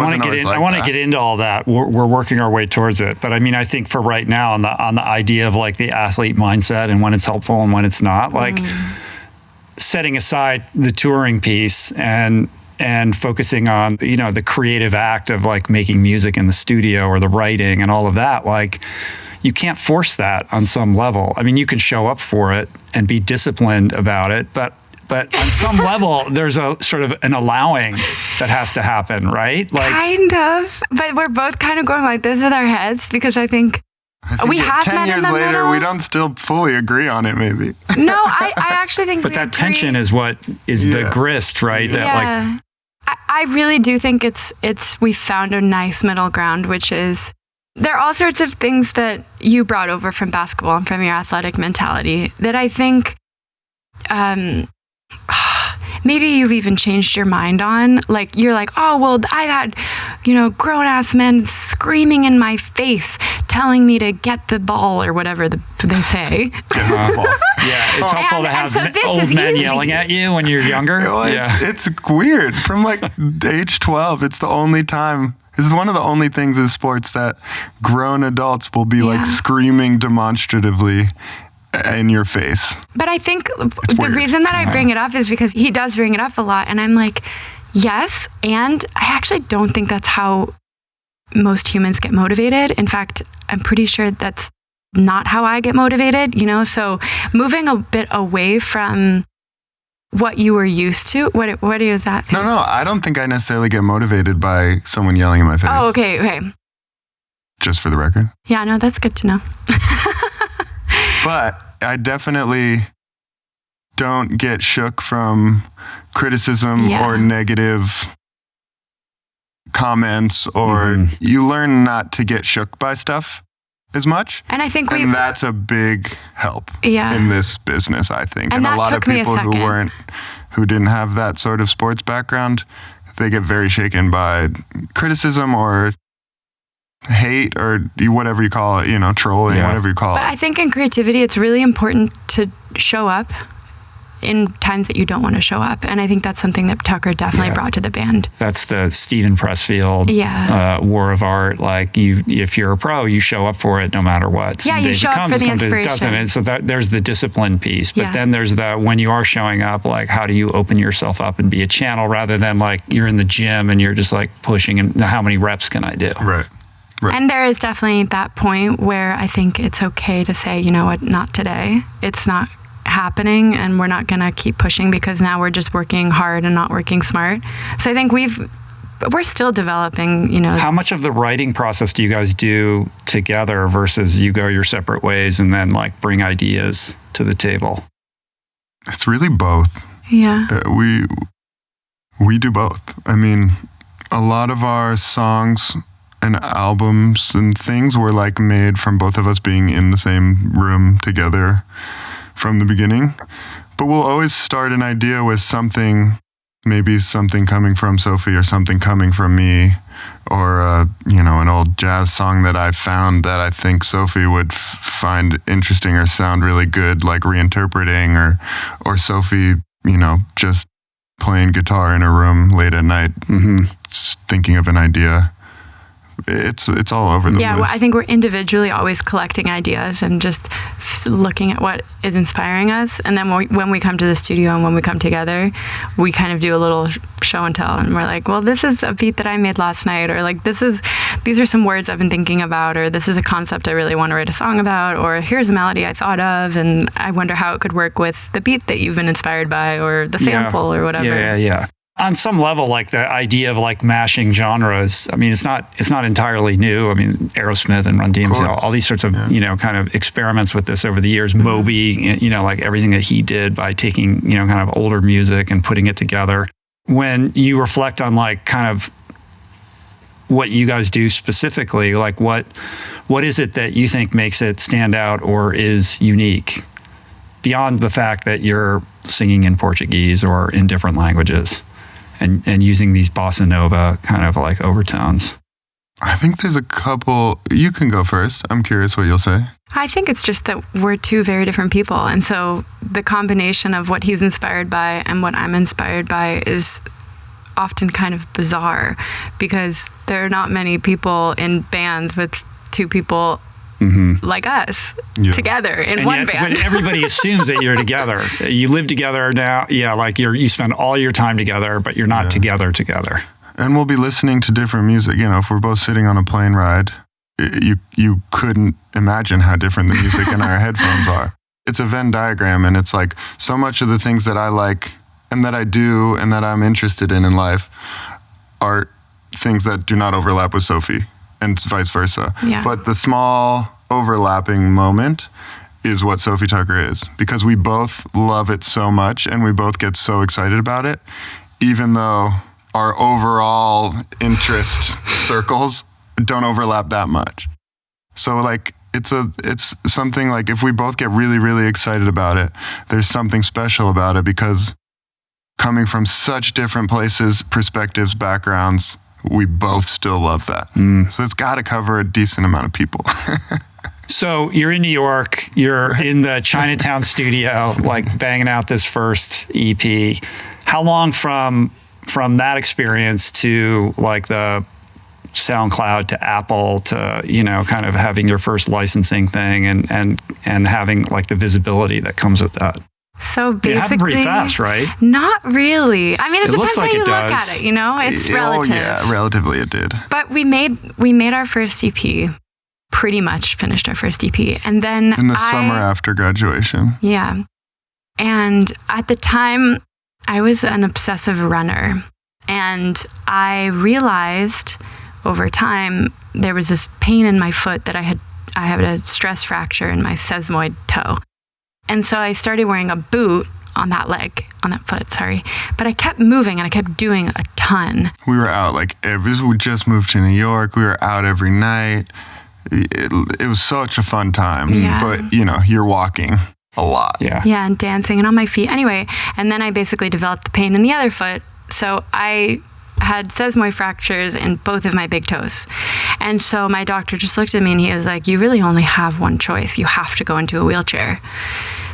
want to get into all that. We're working our way towards it. But I mean, I think for right now, on the idea of like the athlete mindset and when it's helpful and when it's not, like setting aside the touring piece and focusing on, the creative act of like making music in the studio or the writing and all of that, like you can't force that on some level. I mean, you can show up for it and be disciplined about it, but on some level, there's a sort of an allowing that has to happen, right? Like, kind of, but we're both kind of going like this with our heads because I think I think We have 10 met in years the later, middle. we don't still fully agree on it, maybe. No, I actually think But we that agree. tension is what is the Yeah. grist, right? That I really do think we found a nice middle ground, which is there are all sorts of things that you brought over from basketball and from your athletic mentality that I think maybe you've even changed your mind on. Like, you're like, oh, well, I've had, grown-ass men screaming in my face, telling me to get the ball or whatever they say. Yeah, it's helpful to have so this old is men easy. yelling at you when you're younger. Well, it's weird. From like age 12, it's the only time. This is one of the only things in sports that grown adults will be like screaming demonstratively in your face. But I think the weird. reason that I bring it up is because he does bring it up a lot. And I'm like, yes. And I actually don't think that's how most humans get motivated. In fact, I'm pretty sure that's not how I get motivated, So moving a bit away from what you were used to, what is that thing? No, I don't think I necessarily get motivated by someone yelling in my face. Oh, okay. Just for the record. Yeah, no, that's good to know. But I definitely don't get shook from criticism or negative comments, or you learn not to get shook by stuff as much. And I think and that's a big help Yeah. in this business, I think. And a that lot of took me a people second. who didn't have that sort of sports background, they get very shaken by criticism or hate or whatever you call it, trolling, whatever you call But it. I think in creativity, it's really important to show up in times that you don't want to show up. And I think that's something that Tucker definitely brought to the band. That's the Stephen Pressfield war of art. Like, if you're a pro, you show up for it no matter what. Some you days show it up comes for and the some days it inspiration. doesn't. And so there's the discipline piece. But then there's when you are showing up, like, how do you open yourself up and be a channel rather than like you're in the gym and you're just like pushing and how many reps can I do? Right. And there is definitely that point where I think it's okay to say, you know what, not today. It's not happening, and we're not going to keep pushing because now we're just working hard and not working smart. So I think we're still developing, How much of the writing process do you guys do together versus you go your separate ways and then like bring ideas to the table? It's really both. Yeah. We do both. I mean, a lot of our songs and albums and things were like made from both of us being in the same room together from the beginning. But we'll always start an idea with something, maybe something coming from Sophie or something coming from me, or an old jazz song that I found that I think Sophie would find interesting or sound really good, like reinterpreting, or Sophie, just playing guitar in a room late at night, thinking of an idea. It's all over the place. Yeah, well, I think we're individually always collecting ideas and just looking at what is inspiring us. And then when we come to the studio and when we come together, we kind of do a little show and tell. And we're like, well, this is a beat that I made last night, or like these are some words I've been thinking about, or this is a concept I really want to write a song about, or here's a melody I thought of, and I wonder how it could work with the beat that you've been inspired by, or the sample, or whatever. Yeah. On some level, like the idea of like mashing genres, I mean, it's not entirely new. I mean, Aerosmith and Run DMC, all these sorts of, kind of experiments with this over the years. Moby, like everything that he did by taking, kind of older music and putting it together. When you reflect on like kind of what you guys do specifically, like what is it that you think makes it stand out or is unique beyond the fact that you're singing in Portuguese or in different languages? And using these bossa nova kind of like overtones? I think there's a couple. You can go first. I'm curious what you'll say. I think it's just that we're two very different people. And so the combination of what he's inspired by and what I'm inspired by is often kind of bizarre, because there are not many people in bands with two people like us together in one band. But everybody assumes that you're together. You live together now. Yeah, like you spend all your time together, but you're not together. And we'll be listening to different music. If we're both sitting on a plane ride, you couldn't imagine how different the music in our headphones are. It's a Venn diagram, and it's like so much of the things that I like and that I do and that I'm interested in life are things that do not overlap with Sophie, and vice versa. Yeah. But the small overlapping moment is what Sophie Tucker is, because we both love it so much and we both get so excited about it, even though our overall interest circles don't overlap that much. So like it's something like if we both get really, really excited about it, there's something special about it, because coming from such different places, perspectives, backgrounds, we both still love that. So it's got to cover a decent amount of people. So you're in New York, you're in the Chinatown studio, like banging out this first EP. How long from that experience to like the SoundCloud to Apple to, kind of having your first licensing thing and having like the visibility that comes with that? So basically, it happened pretty fast, right? Not really. I mean, it depends how you look at it. It's relative. Yeah, relatively it did. But we made our first EP. Pretty much finished our first EP, and then in the summer after graduation. Yeah, and at the time, I was an obsessive runner, and I realized over time there was this pain in my foot that I had a stress fracture in my sesamoid toe. And so I started wearing a boot on that foot, But I kept moving and I kept doing a ton. We were out we just moved to New York. We were out every night. It was such a fun time. Yeah. But, you're walking a lot. Yeah, and dancing and on my feet. Anyway, and then I basically developed the pain in the other foot. So I had sesamoid fractures in both of my big toes. And so my doctor just looked at me and he was like, you really only have one choice. You have to go into a wheelchair.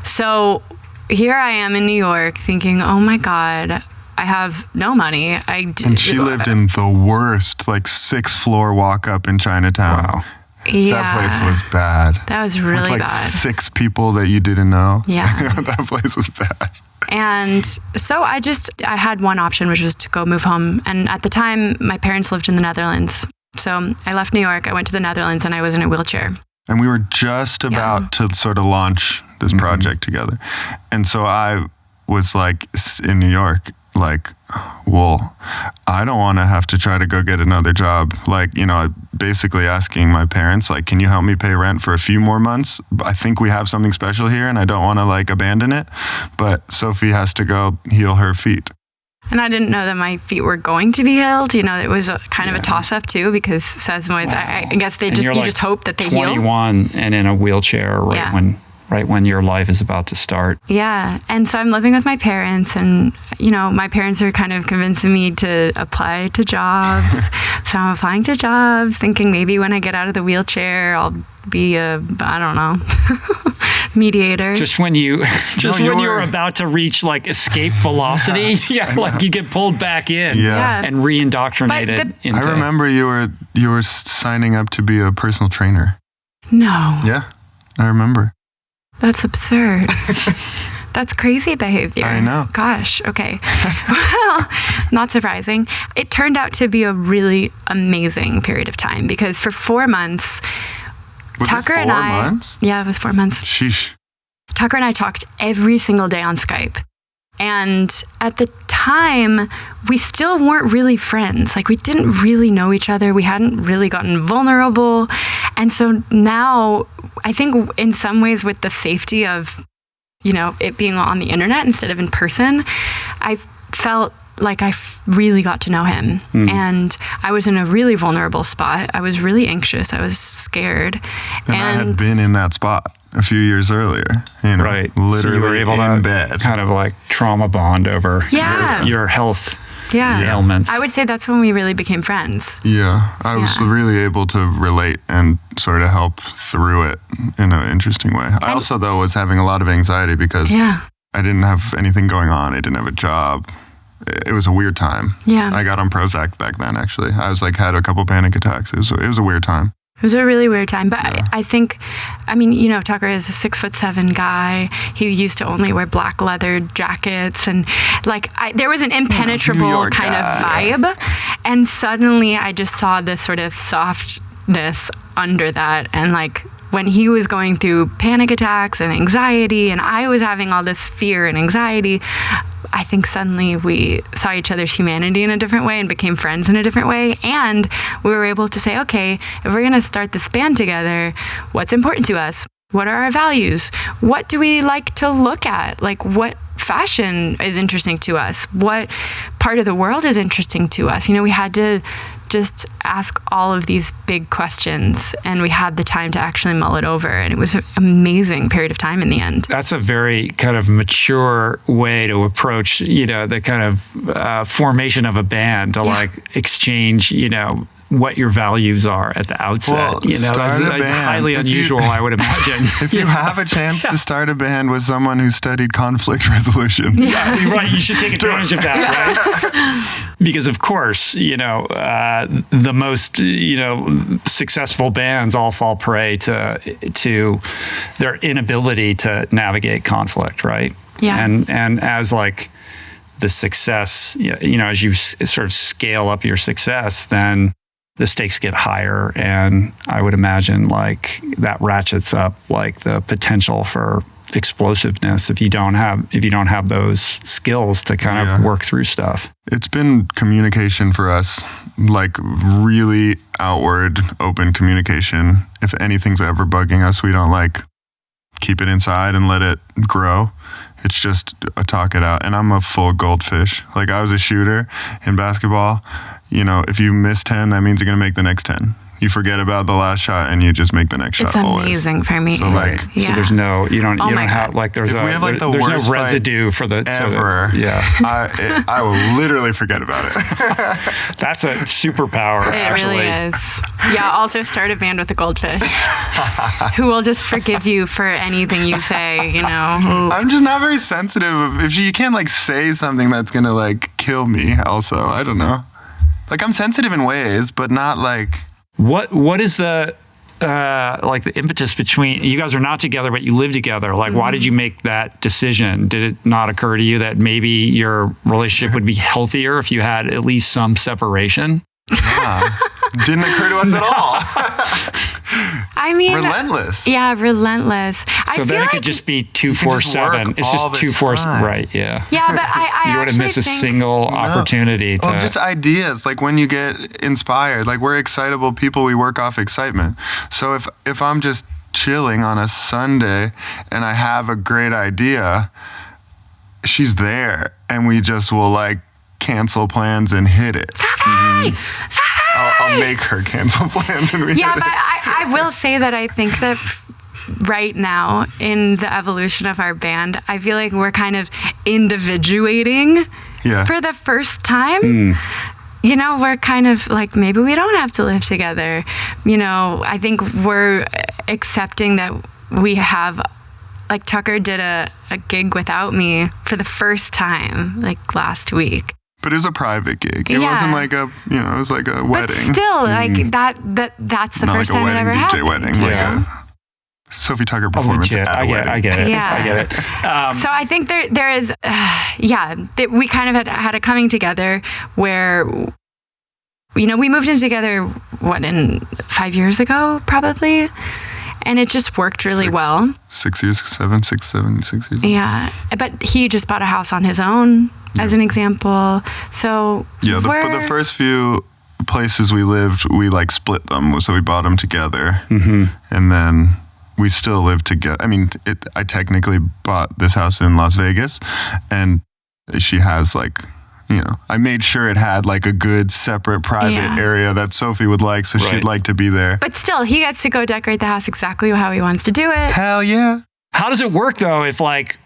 So here I am in New York thinking, oh my God, I have no money. And she lived in the worst, 6th floor walk up in Chinatown. Wow. Yeah. That place was bad. That was really with bad. 6 people that you didn't know. Yeah. That place was bad. And so I had one option, which was to go move home. And at the time, my parents lived in the Netherlands. So I left New York, I went to the Netherlands, and I was in a wheelchair. And we were just about to sort of launch this project together. And so I was in New York, well, I don't want to have to try to go get another job. Basically asking my parents, can you help me pay rent for a few more months? I think we have something special here and I don't want to abandon it. But Sophie has to go heal her feet. And I didn't know that my feet were going to be healed. It was a toss-up too, because sesamoids, wow. I guess you just hope that they 21 heal. 21 and in a wheelchair right when your life is about to start. Yeah. And so I'm living with my parents and, my parents are kind of convincing me to apply to jobs. So I'm applying to jobs, thinking maybe when I get out of the wheelchair, I'll be mediator. Just when you were about to reach escape velocity, you get pulled back in and re-indoctrinated. I remember you were signing up to be a personal trainer. No. Yeah, I remember. That's absurd. That's crazy behavior. I know. Gosh, okay. Well, not surprising. It turned out to be a really amazing period of time because for 4 months, Tucker and I... months? Yeah, it was 4 months. Sheesh. Tucker and I talked every single day on Skype. And at the time, we still weren't really friends. We didn't really know each other. We hadn't really gotten vulnerable. And so now, I think in some ways with the safety of, it being on the internet instead of in person, I felt like I really got to know him. And I was in a really vulnerable spot. I was really anxious. I was scared. And I had been in that spot a few years earlier, right? Literally so you were able in to bed. Kind of trauma bond over your health ailments. I would say that's when we really became friends. Yeah, I was really able to relate and sort of help through it in an interesting way. I also, though, was having a lot of anxiety because I didn't have anything going on. I didn't have a job. It was a weird time. Yeah. I got on Prozac back then, actually. I was had a couple panic attacks. It was a weird time. It was a really weird time, but I think, Tucker is a 6'7" guy. He used to only wear black leather jackets, and there was an impenetrable kind of vibe. And suddenly, I just saw this sort of softness under that, and when he was going through panic attacks and anxiety, and I was having all this fear and anxiety, I think suddenly we saw each other's humanity in a different way and became friends in a different way. And we were able to say, okay, if we're going to start this band together, what's important to us? What are our values? What do we like to look at? Like, what fashion is interesting to us? What part of the world is interesting to us? You know, we had to just ask all of these big questions, and we had the time to actually mull it over, and it was an amazing period of time in the end. That's a very kind of mature way to approach, you know, the kind of formation of a band, to like exchange, you know, what your values are at the outset. Well, you know, that's highly unusual, I would imagine. If you have a chance to start a band with someone who studied conflict resolution. Yeah, you're right. You should take advantage of that, right? Because of course, you know, the most, you know, successful bands all fall prey to their inability to navigate conflict, right? Yeah. And as like the success, you know, as you sort of scale up your success, then the stakes get higher, and I would imagine like that ratchets up like the potential for explosiveness if you don't have those skills to kind of work through stuff. It's been communication for us, like really outward, open communication. If anything's ever bugging us, we don't like keep it inside and let it grow. It's just a talk it out. And I'm a full goldfish. Like, I was a shooter in basketball. You know, if you miss 10, that means you're going to make the next 10. You forget about the last shot and you just make the next shot. It's amazing always. for me. So like, so there's no, you don't have like, there's no residue for the ever. Yeah. I will literally forget about it. That's a superpower. It actually really is. Yeah. Also start a band with a goldfish who will just forgive you for anything you say, you know. I'm just not very sensitive. If you can't like say something that's going to like kill me also, I don't know. Like, I'm sensitive in ways, but not like... What is the like the impetus between you guys are not together but you live together? Like, why did you make that decision? Did it not occur to you that maybe your relationship would be healthier if you had at least some separation? Yeah. Didn't occur to us at all. I mean, relentless. Yeah, relentless. So then it could just be 2-4-7. It's just 2-4, right? Yeah. Yeah, but I you wouldn't miss a single opportunity. Well, just ideas. Like, when you get inspired, like, we're excitable people. We work off excitement. So if I'm just chilling on a Sunday and I have a great idea, she's there, and we just will like cancel plans and hit it. Sophie! I'll make her cancel plans and we hit it. But I will say that I think that right now in the evolution of our band, I feel like we're kind of individuating for the first time. You know, we're kind of like, maybe we don't have to live together. You know, I think we're accepting that we have, like, Tucker did a gig without me for the first time, like, last week. But it was a private gig. It wasn't like a, you know, it was like a wedding. But still, like, that's the not first like time it ever happened. Not like a wedding, DJ wedding, like a Sophie Tucker performance at a wedding. I get it. Yeah. I get it. So I think there is, we kind of had a coming together where, you know, we moved in together, in 5 years ago, probably? And it just worked really well. 6 years. Yeah. But he just bought a house on his own, as an example. So the first few places we lived, we like split them. So we bought them together. Mm-hmm. And then we still live together. I mean, I technically bought this house in Las Vegas, and she has like, you know, I made sure it had like a good separate private area that Sophie would like, so she'd like to be there. But still, he gets to go decorate the house exactly how he wants to do it. Hell yeah. How does it work though if like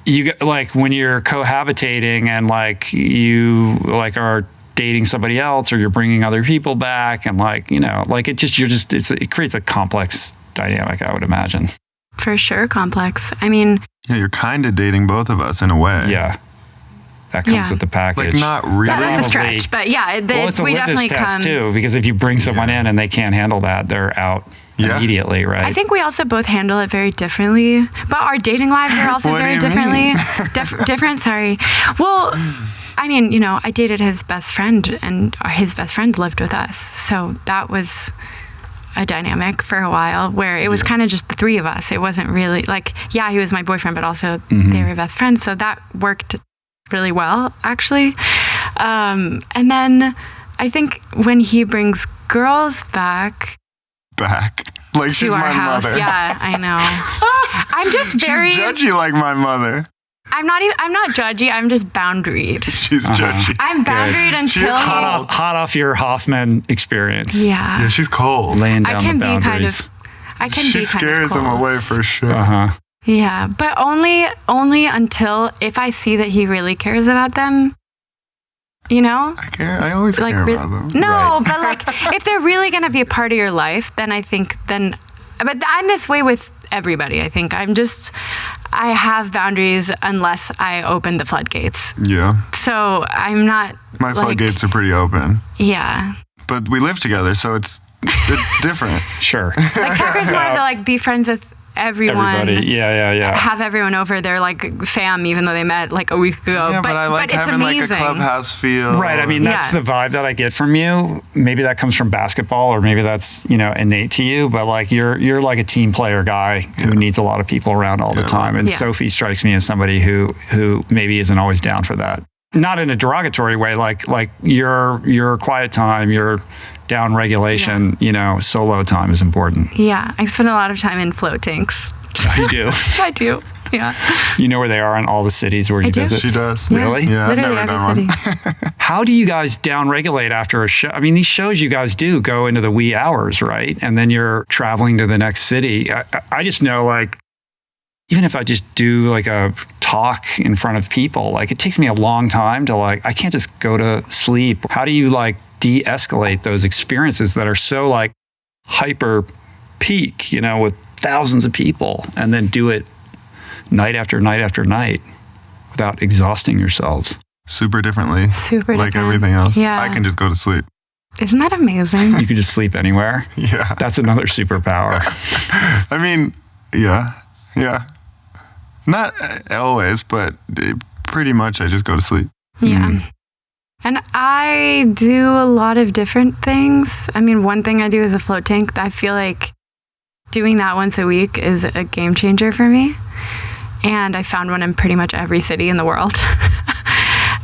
you like when you're cohabitating and like you like are dating somebody else or you're bringing other people back and like, you know, like it creates a complex dynamic, I would imagine. For sure, complex. I mean, yeah, you're kind of dating both of us in a way. Yeah. That comes with the package. Like, not really. That's a stretch, but it's a we litmus definitely test come too, because if you bring someone in and they can't handle that, they're out immediately, right? I think we also both handle it very differently, but our dating lives are also very differently. Different, sorry. Well, I mean, you know, I dated his best friend, and his best friend lived with us, so that was a dynamic for a while where it was kind of just the three of us. It wasn't really like, he was my boyfriend, but also they were best friends, so that worked really well, actually. And then I think when he brings girls back Like she's to our my house. mother. Yeah, I know. I'm just very She's judgy like my mother. I'm not judgy. I'm just boundaried. She's judgy. I'm boundaried until Hot off your Hoffman experience. Yeah. Yeah, she's cold. Laying down I can the be boundaries. She scares them away for sure. Yeah, but only until if I see that he really cares about them. You know? I care. I always care about them. No, Right. but like if they're really going to be a part of your life, then I think but I'm this way with everybody. I think I have boundaries unless I open the floodgates. Yeah. So I'm not. My floodgates are pretty open. Yeah. But we live together, so it's different. Sure. Like Tucker's more of the like be friends with everyone. Everybody. Yeah. Have everyone over. They're like fam, even though they met like a week ago. Yeah, but I like it's having amazing. like a clubhouse feel. Right. I mean, that's the vibe that I get from you. Maybe that comes from basketball, or maybe that's innate to you. But like you're like a team player guy who needs a lot of people around all the time. And Sophie strikes me as somebody who maybe isn't always down for that. Not in a derogatory way. Like your quiet time, your down regulation. Solo time is important. Yeah, I spend a lot of time in float tanks. You do. I do. Yeah. You know where they are in all the cities where you visit? She does. Yeah. Really? Yeah, I've Literally never every done city. one. How do you guys down-regulate after a show? I mean, these shows you guys do go into the wee hours, right? And then you're traveling to the next city. I just know, like, even if I just do like a talk in front of people, like it takes me a long time to I can't just go to sleep. How do you like de-escalate those experiences that are so like hyper peak, with thousands of people, and then do it night after night after night without exhausting yourselves? Super differently. Super like different. everything else. Yeah. I can just go to sleep. Isn't that amazing? You can just sleep anywhere. Yeah. That's another superpower. I mean, yeah. Not always, but pretty much I just go to sleep. Yeah. And I do a lot of different things. I mean, one thing I do is a float tank. I feel like doing that once a week is a game changer for me. And I found one in pretty much every city in the world.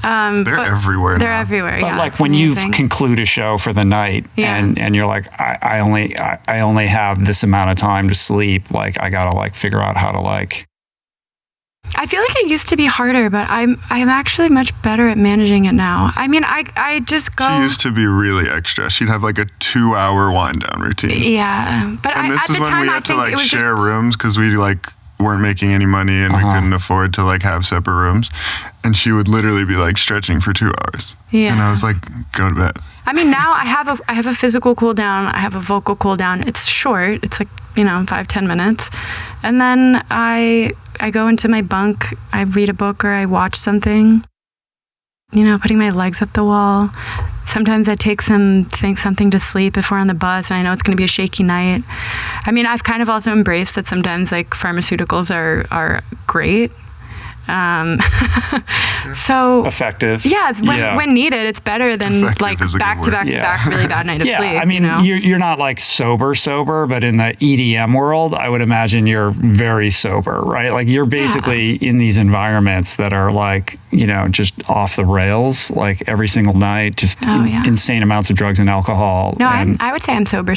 They're everywhere They're now. everywhere, But yeah. like it's when you amazing. conclude a show for the night and you're like, I only have this amount of time to sleep. Like I gotta like figure out how to like. I feel like it used to be harder, but I'm actually much better at managing it now. I mean, I just go. She used to be really extra. She'd have like a 2-hour wind down routine. Yeah, but And this at is the when time we I had to think like it was share just rooms because we like weren't making any money and we couldn't afford to like have separate rooms. And she would literally be like stretching for 2 hours. Yeah. And I was like, go to bed. I mean, now I have a physical cool down. I have a vocal cool down. It's short. It's like 5-10 minutes, and then I go into my bunk. I read a book or I watch something. Putting my legs up the wall. Sometimes I take something to sleep if we're on the bus and I know it's going to be a shaky night. I mean, I've kind of also embraced that sometimes like pharmaceuticals are great. So effective. Yeah, when needed, it's better than Effective like is a good back to word. back to back really bad night of sleep. I mean, you're not like sober, but in the EDM world, I would imagine you're very sober, right? Like you're basically in these environments that are like, just off the rails, like every single night, just insane amounts of drugs and alcohol. No, and I would say I'm sober.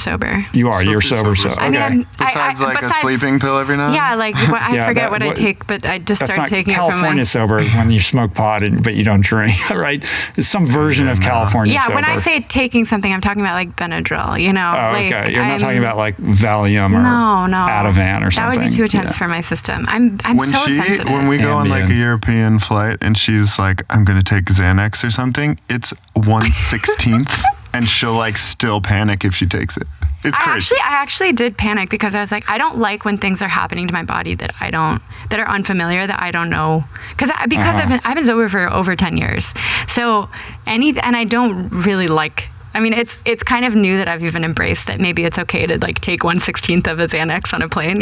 You are. You're Sober. sober. I mean, Okay. Besides a sleeping pill every now and then? Yeah, like I forget what I take, but I just started taking it from California sober is when you smoke pot, but you don't drink, right? It's some version of California sober. Yeah, when I say taking something, I'm talking about like Benadryl, Oh, like, okay. You're not talking about like Valium or no. Ativan or something. That would be too intense for my system. I'm so sensitive. When we go on like a Ambien. European flight and she's like, I'm going to take Xanax or something, it's 1/16th and she'll like still panic if she takes it. It's crazy. I actually did panic because I was like, I don't like when things are happening to my body that are unfamiliar, that I don't know. Because I've been sober for over 10 years. So and I don't really like. I mean, it's kind of new that I've even embraced that maybe it's okay to like take 1/16th of a Xanax on a plane,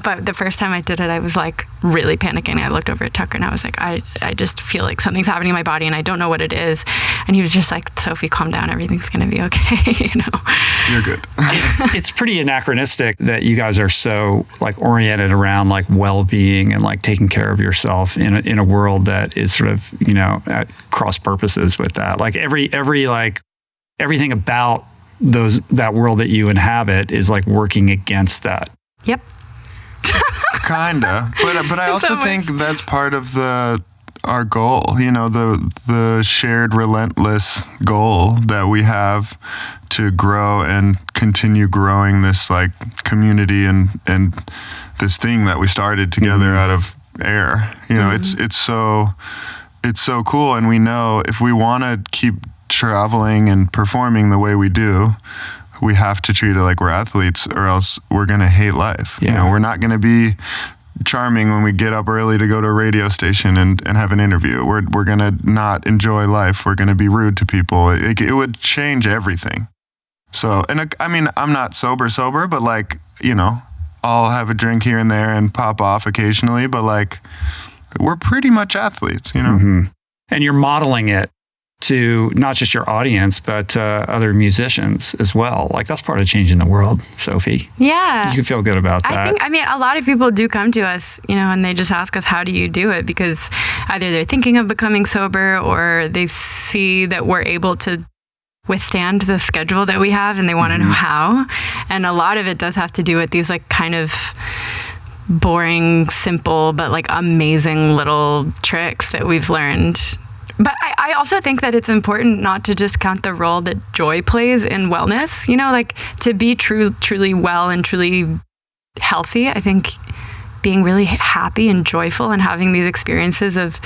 But the first time I did it, I was like really panicking. I looked over at Tucker and I was like, I just feel like something's happening in my body and I don't know what it is. And he was just like, Sophie, calm down. Everything's going to be okay, You're good. It's pretty anachronistic that you guys are so like oriented around like well-being and like taking care of yourself in a world that is sort of, at cross purposes with that. Like every like everything about that world that you inhabit is like working against that. Yep. Kinda, but I also think that's part of our goal. The shared relentless goal that we have to grow and continue growing this like community and this thing that we started together out of air. It's so cool, and we know if we want to keep traveling and performing the way we do, we have to treat it like we're athletes, or else we're going to hate life. Yeah. We're not going to be charming when we get up early to go to a radio station and have an interview. We're going to not enjoy life. We're going to be rude to people. It would change everything. So, and I mean, I'm not sober, but like, I'll have a drink here and there and pop off occasionally, but like, we're pretty much athletes, Mm-hmm. And you're modeling it to not just your audience, but other musicians as well. Like, that's part of changing the world, Sophie. Yeah. You can feel good about that. I mean, a lot of people do come to us, and they just ask us, how do you do it? Because either they're thinking of becoming sober, or they see that we're able to withstand the schedule that we have, and they want to know how. And a lot of it does have to do with these like kind of boring, simple, but like amazing little tricks that we've learned. But I also think that it's important not to discount the role that joy plays in wellness. Like to be truly well and truly healthy, I think being really happy and joyful and having these experiences of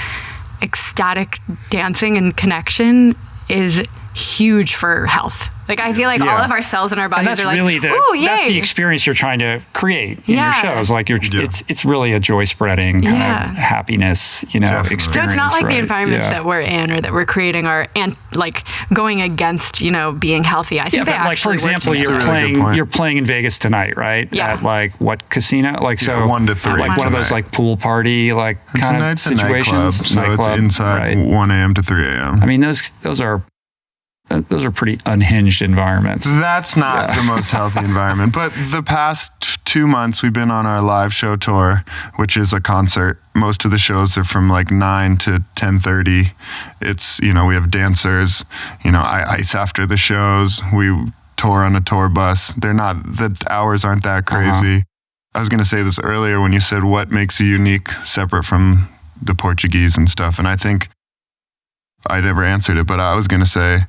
ecstatic dancing and connection is huge for health. Like, I feel like all of our cells in our bodies are like, really ooh, yay. That's the experience you're trying to create in your shows. Like, it's really a joy spreading kind of happiness, experience. So it's not like the environments that we're in or that we're creating are like going against, being healthy. I think they actually, like, for example, you're playing in Vegas tonight, right? Yeah. At like what casino? Like, so 1 to 3. Like one of those like pool party like kind of situations. Nightclub, so it's inside 1 a.m. to 3 a.m. I mean, those are pretty unhinged environments. That's not the most healthy environment. But the past 2 months, we've been on our live show tour, which is a concert. Most of the shows are from like 9 to 10:30. It's, we have dancers, I ice after the shows. We tour on a tour bus. The hours aren't that crazy. I was going to say this earlier when you said what makes you unique, separate from the Portuguese and stuff. And I think I never answered it, but I was going to say,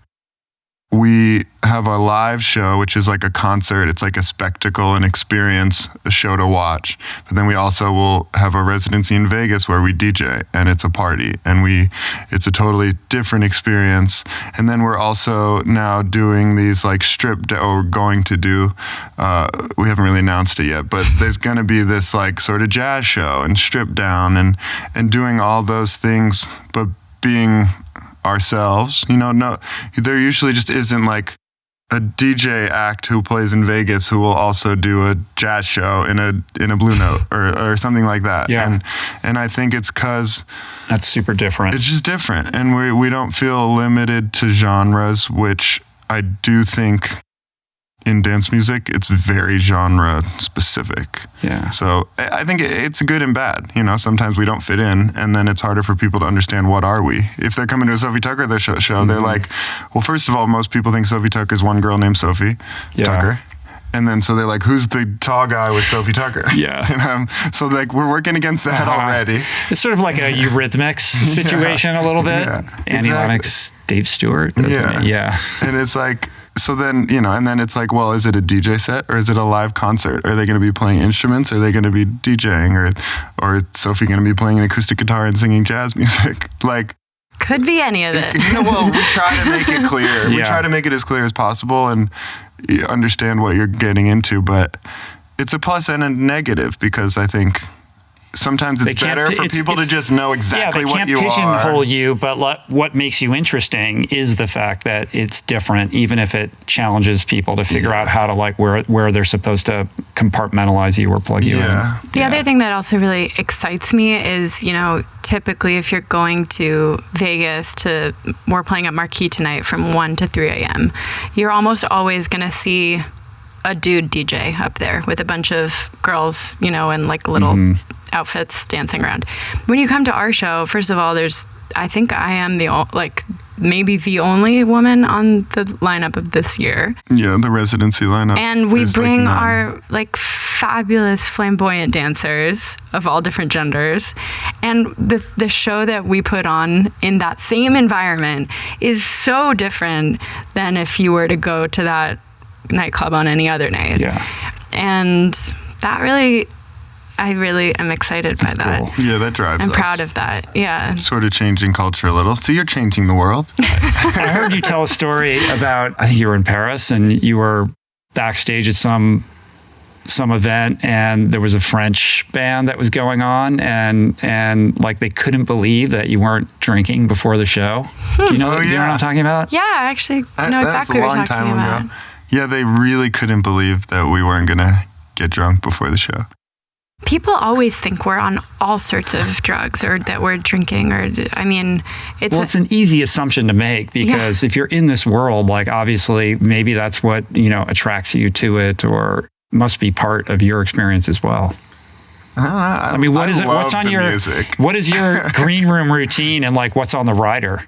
we have a live show, which is like a concert. It's like a spectacle, an experience, a show to watch. But then we also will have a residency in Vegas where we DJ, and it's a party, and it's a totally different experience. And then we're also now doing these like going to do, we haven't really announced it yet, but there's going to be this like sort of jazz show and strip down and doing all those things, but being ourselves. There usually just isn't like a DJ act who plays in Vegas who will also do a jazz show in a Blue Note or something like that. Yeah. And I think it's because that's super different. It's just different, and we don't feel limited to genres, which I do think in dance music, it's very genre specific. Yeah. So I think it's good and bad. Sometimes we don't fit in, and then it's harder for people to understand what are we. If they're coming to a Sophie Tucker show, they're like, well, first of all, most people think Sophie Tucker is one girl named Sophie Tucker. And then so they're like, who's the tall guy with Sophie Tucker? Yeah. So like we're working against that already. It's sort of like a Eurythmics situation a little bit. Yeah, Annie Lennox, Dave Stewart. Yeah. And it's like, so then, and then it's like, well, is it a DJ set or is it a live concert? Are they going to be playing instruments? Are they going to be DJing? Or is Sophie going to be playing an acoustic guitar and singing jazz music? Like, could be any of it. Well, we try to make it clear. We try to make it as clear as possible and understand what you're getting into. But it's a plus and a negative, because I think sometimes it's better for people to just know exactly what you are. They can't pigeonhole you, but what makes you interesting is the fact that it's different, even if it challenges people to figure out how to like where they're supposed to compartmentalize you or plug you in. The other thing that also really excites me is, typically if you're going to Vegas we're playing at Marquee tonight from 1 to 3 a.m., you're almost always going to see a dude DJ up there with a bunch of girls, in like little outfits dancing around. When you come to our show, first of all, I think I am maybe the only woman on the lineup of this year. Yeah, the residency lineup. And we There's bring like our like fabulous flamboyant dancers of all different genders. And the show that we put on in that same environment is so different than if you were to go to that nightclub on any other night. Yeah. And that really, I really am excited by that. Cool. Yeah, that drives I'm us. proud of that. Yeah. Sort of changing culture a little. So you're changing the world. I heard you tell a story about, I think you were in Paris and you were backstage at some event, and there was a French band that was going on, and like they couldn't believe that you weren't drinking before the show. Do you know, Oh, you know what yeah. I'm talking about? Yeah, I actually know That's exactly a what long you're talking time about. ago. Yeah, they really couldn't believe that we weren't going to get drunk before the show. People always think we're on all sorts of drugs or that we're drinking, or, I mean, It's an easy assumption to make because if you're in this world, like obviously maybe that's what, attracts you to it or must be part of your experience as well. I mean, what is it? What's on your music. What is your green room routine and like what's on the rider?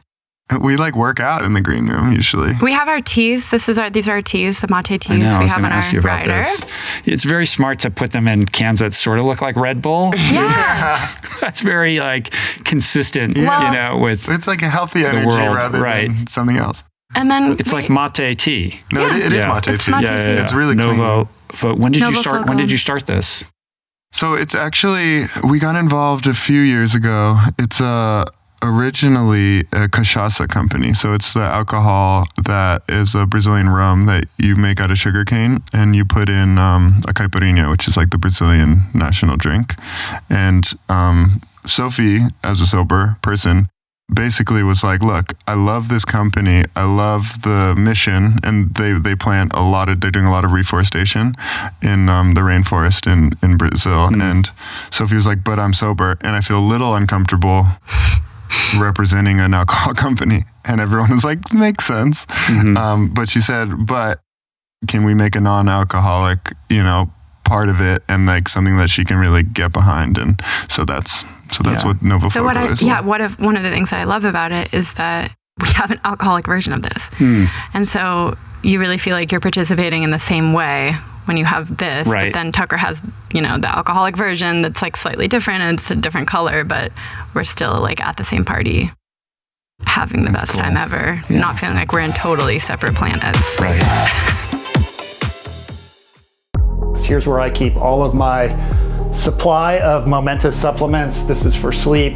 We like work out in the green room usually. we have our teas. These are our teas, the mate teas I know, I we was have going on to ask you our about rider. this. It's very smart to put them in cans that sort of look like Red Bull. Yeah. That's very like consistent, Yeah. with It's like a healthy energy world, rather than something else. And then it's like mate tea. No, it is Yeah. mate It's tea. mate tea. It's really Novo. When did you Novo start? Foco. When did you start this? So it's actually, we got involved a few years ago. It's originally a cachaça company. So it's the alcohol that is a Brazilian rum that you make out of sugarcane and you put in a caipirinha, which is like the Brazilian national drink. And Sophie, as a sober person, basically was like, look, I love this company. I love the mission. And they plant they're doing a lot of reforestation in the rainforest in Brazil. Mm. And Sophie was like, but I'm sober and I feel a little uncomfortable representing an alcohol company. And everyone was like, makes sense. Mm-hmm. But she said, but can we make a non-alcoholic, part of it and like something that she can really get behind? And so that's what Novo So Foco is. one of the things that I love about it is that we have an alcoholic version of this. And so you really feel like you're participating in the same way when you have this, Right. but then Tucker has, the alcoholic version that's like slightly different and it's a different color, but we're still like at the same party having the best time ever, not feeling like we're in totally separate planets. Right. Here's where I keep all of my supply of momentous supplements. This is for sleep.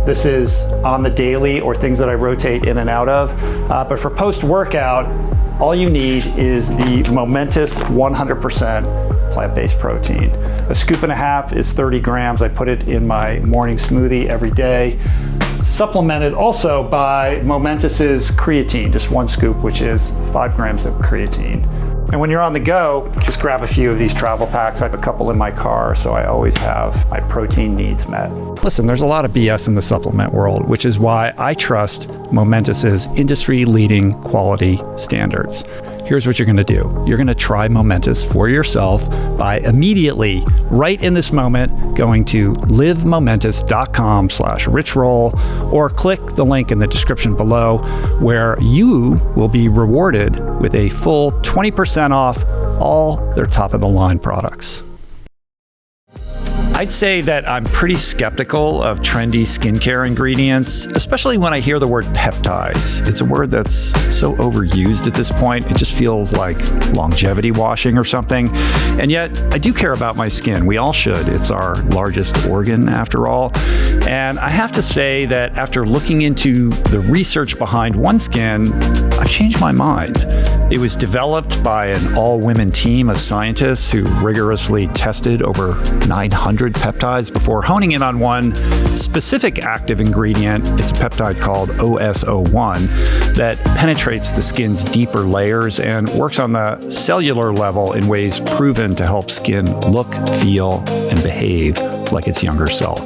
This is on the daily or things that I rotate in and out of. But for post-workout, all you need is the momentous 100% plant-based protein. A scoop and a half is 30 grams. I put it in my morning smoothie every day. Supplemented also by Momentous's creatine, just one scoop, which is 5 grams of creatine. And when you're on the go, just grab a few of these travel packs. I have a couple in my car, so I always have my protein needs met. Listen, there's a lot of BS in the supplement world, which is why I trust Momentous's industry-leading quality standards. Here's what you're going to do. You're going to try Momentous for yourself by immediately, right in this moment, going to livemomentous.com/richroll or click the link in the description below where you will be rewarded with a full 20% off all their top-of-the-line products. I'd say that I'm pretty skeptical of trendy skincare ingredients, especially when I hear the word peptides. It's a word that's so overused at this point. It just feels like longevity washing or something. And yet, I do care about my skin. We all should. It's our largest organ, after all. And I have to say that after looking into the research behind OneSkin, I've changed my mind. It was developed by an all-women team of scientists who rigorously tested over 900 peptides before honing in on one specific active ingredient. It's a peptide called OS01 that penetrates the skin's deeper layers and works on the cellular level in ways proven to help skin look, feel, and behave like its younger self.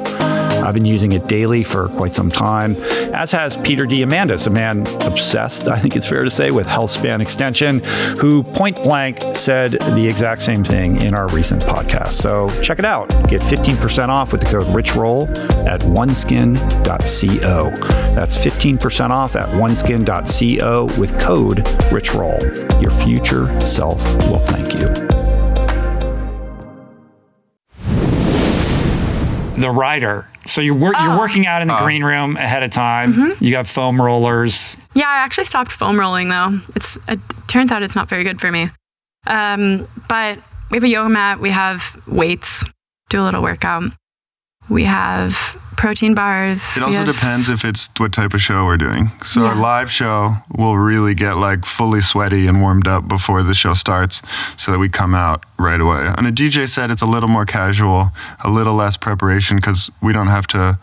I've been using it daily for quite some time, as has Peter Diamandis, a man obsessed, I think it's fair to say, with health span extension, who point blank said the exact same thing in our recent podcast. So check it out. Get 15% off with the code RichRoll at oneskin.co. That's 15% off at oneskin.co with code RichRoll. Your future self will thank you. The writer. So you're working out in the green room ahead of time. Mm-hmm. You have foam rollers. Yeah, I actually stopped foam rolling though. It turns out it's not very good for me. But we have a yoga mat. We have weights. Do a little workout. We have protein bars. It also depends if it's what type of show we're doing. So our live show will really get like fully sweaty and warmed up before the show starts so that we come out right away. On a DJ set, it's a little more casual, a little less preparation because we don't have to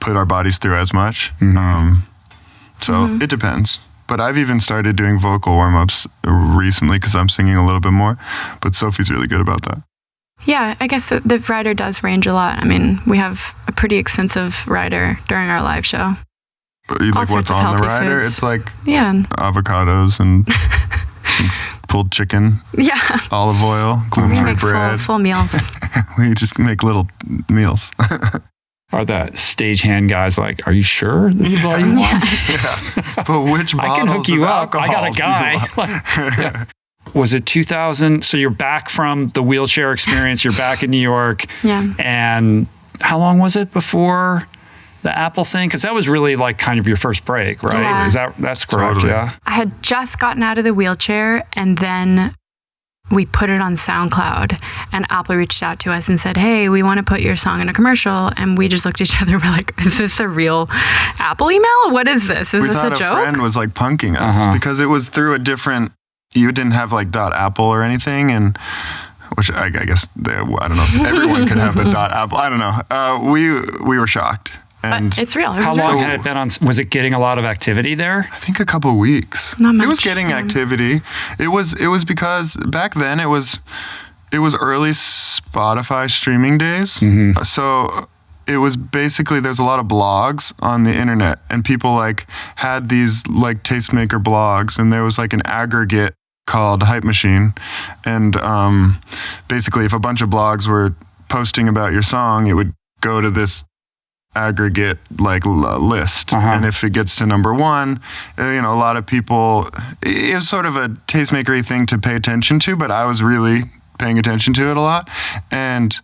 put our bodies through as much. Mm-hmm. It depends. But I've even started doing vocal warm-ups recently because I'm singing a little bit more. But Sophie's really good about that. Yeah, I guess the rider does range a lot. I mean, we have a pretty extensive rider during our live show. Like what's on the rider? Foods. It's like avocados and pulled chicken, olive oil, gluten-free bread. Full meals. We just make little meals. Are the stagehand guys like, are you sure this is all you want? Yeah. But which bottles I can hook you up. I got a guy. Was it 2000? So you're back from the wheelchair experience. You're back in New York. Yeah. And how long was it before the Apple thing? Because that was really like kind of your first break, right? Yeah. That's correct? Totally. Yeah. I had just gotten out of the wheelchair, and then we put it on SoundCloud, and Apple reached out to us and said, hey, we want to put your song in a commercial. And we just looked at each other and we're like, is this the real Apple email? What is this? Is this a joke? We thought a friend was like punking us because it was through a different, you didn't have like .apple or anything, and which I guess I don't know if everyone could have a .apple. I don't know. We were shocked. And but it's real. How long had it been on? Was it getting a lot of activity there? I think a couple of weeks. Not much. It was getting activity. It was because back then it was early Spotify streaming days. Mm-hmm. So it was basically, there's a lot of blogs on the internet, and people like had these like tastemaker blogs, and there was like an aggregate called Hype Machine, and basically if a bunch of blogs were posting about your song, it would go to this aggregate like list, and if it gets to number one, a lot of people, it was sort of a tastemakery thing to pay attention to, but I was really paying attention to it a lot, and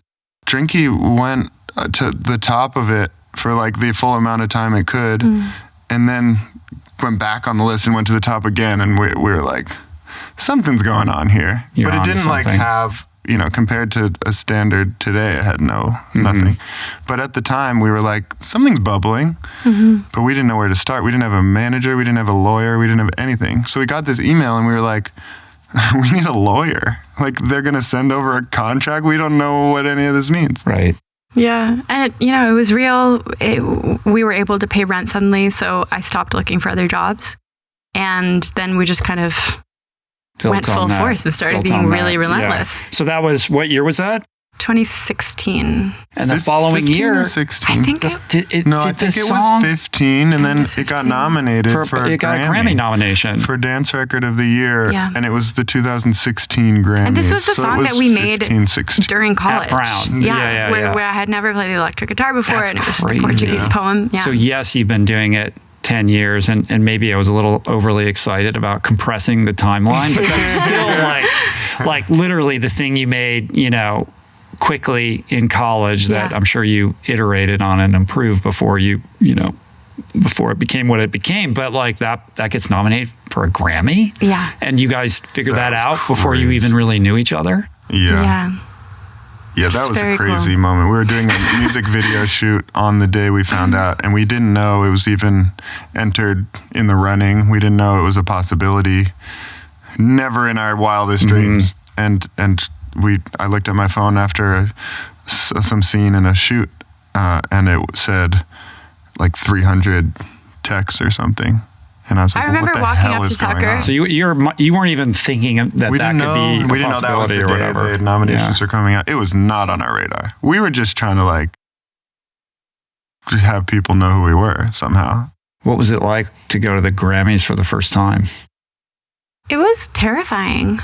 Drinky went to the top of it for like the full amount of time it could, and then went back on the list and went to the top again, and we were like, something's going on here. But it didn't like have, compared to a standard today, it had nothing. But at the time we were like, something's bubbling, but we didn't know where to start. We didn't have a manager, we didn't have a lawyer, we didn't have anything. So we got this email and we were like, we need a lawyer. Like, they're going to send over a contract. We don't know what any of this means. Right. Yeah. And it was real. We were able to pay rent suddenly. So I stopped looking for other jobs. And then we just kind of went full force and started being really relentless. Yeah. So that was, what year was that? 2016. And the following year, 16. I think I think it was 15, and then it got nominated for a Grammy nomination for Dance Record of the Year, and it was the 2016 Grammy. And this was the song that we made during college. At Brown. Where I had never played the electric guitar before, and it was crazy. the Portuguese poem. Yeah. So yes, you've been doing it 10 years, and maybe I was a little overly excited about compressing the timeline, but that's still like literally the thing you made, quickly in college that I'm sure you iterated on and improved before before it became what it became. But like that gets nominated for a Grammy. Yeah. And you guys figured that out before you even really knew each other. Yeah. Yeah, that was a crazy moment. We were doing a music video shoot on the day we found out, and we didn't know it was even entered in the running. We didn't know it was a possibility. Never in our wildest dreams. And I looked at my phone after some scene in a shoot, and it said like 300 texts or something. And I was like, I remember walking up to Tucker. So you weren't even thinking that could be a possibility. We didn't know that was the day the nominations were coming out. It was not on our radar. We were just trying to like have people know who we were somehow. What was it like to go to the Grammys for the first time? It was terrifying.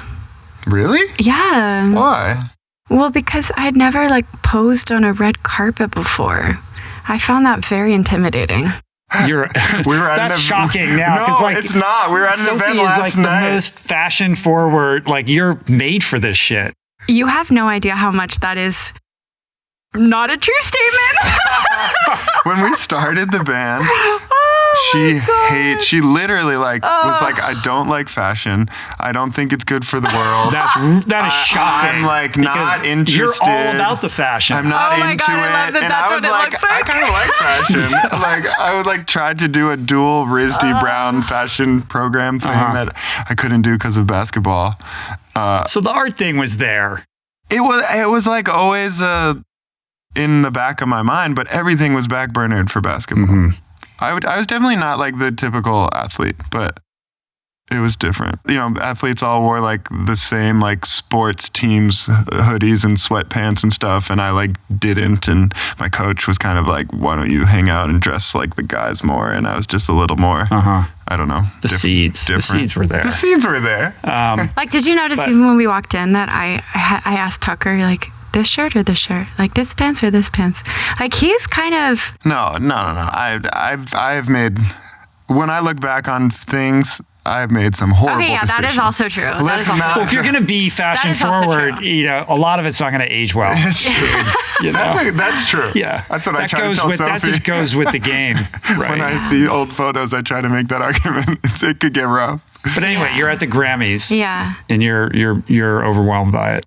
Really? Yeah. Why? Well, because I'd never like posed on a red carpet before. I found that very intimidating. We were at that's shocking now. No, like, it's not. We were at an Sophie event is last like night. the most fashion forward. Like, you're made for this shit. You have no idea how much that is not a true statement. When we started the band, Oh she literally was like, I don't like fashion. I don't think it's good for the world. That is shocking. I'm like because not interested. You're all about the fashion. I'm not Oh my into God, I love it. that And that's I was what it like, looks like. I kind of like fashion. Like I would like try to do a dual RISD Brown fashion program thing that I couldn't do because of basketball. So the art thing was there. It was like always in the back of my mind, but everything was backburnered for basketball. Mm-hmm. I was definitely not like the typical athlete, but it was different. You know, athletes all wore like the same like sports teams hoodies and sweatpants and stuff, and I like didn't. And my coach was kind of like, "Why don't you hang out and dress like the guys more?" And I was just a little more. I don't know. The seeds were there. The seeds were there. Like, did you notice even when we walked in that I asked Tucker, like, this shirt or this shirt? Like, this pants or this pants? Like, he's kind of... No. I've made... When I look back on things, I've made some horrible decisions. that is also true. That is also Well, if you're going to be fashion forward, you know, a lot of it's not going to age well. That's true. You know? That's true. Yeah. That's what I try to tell Sophie. That just goes with the game. Right. When I see old photos, I try to make that argument. It could get rough. But anyway, you're at the Grammys. Yeah. And you're overwhelmed by it.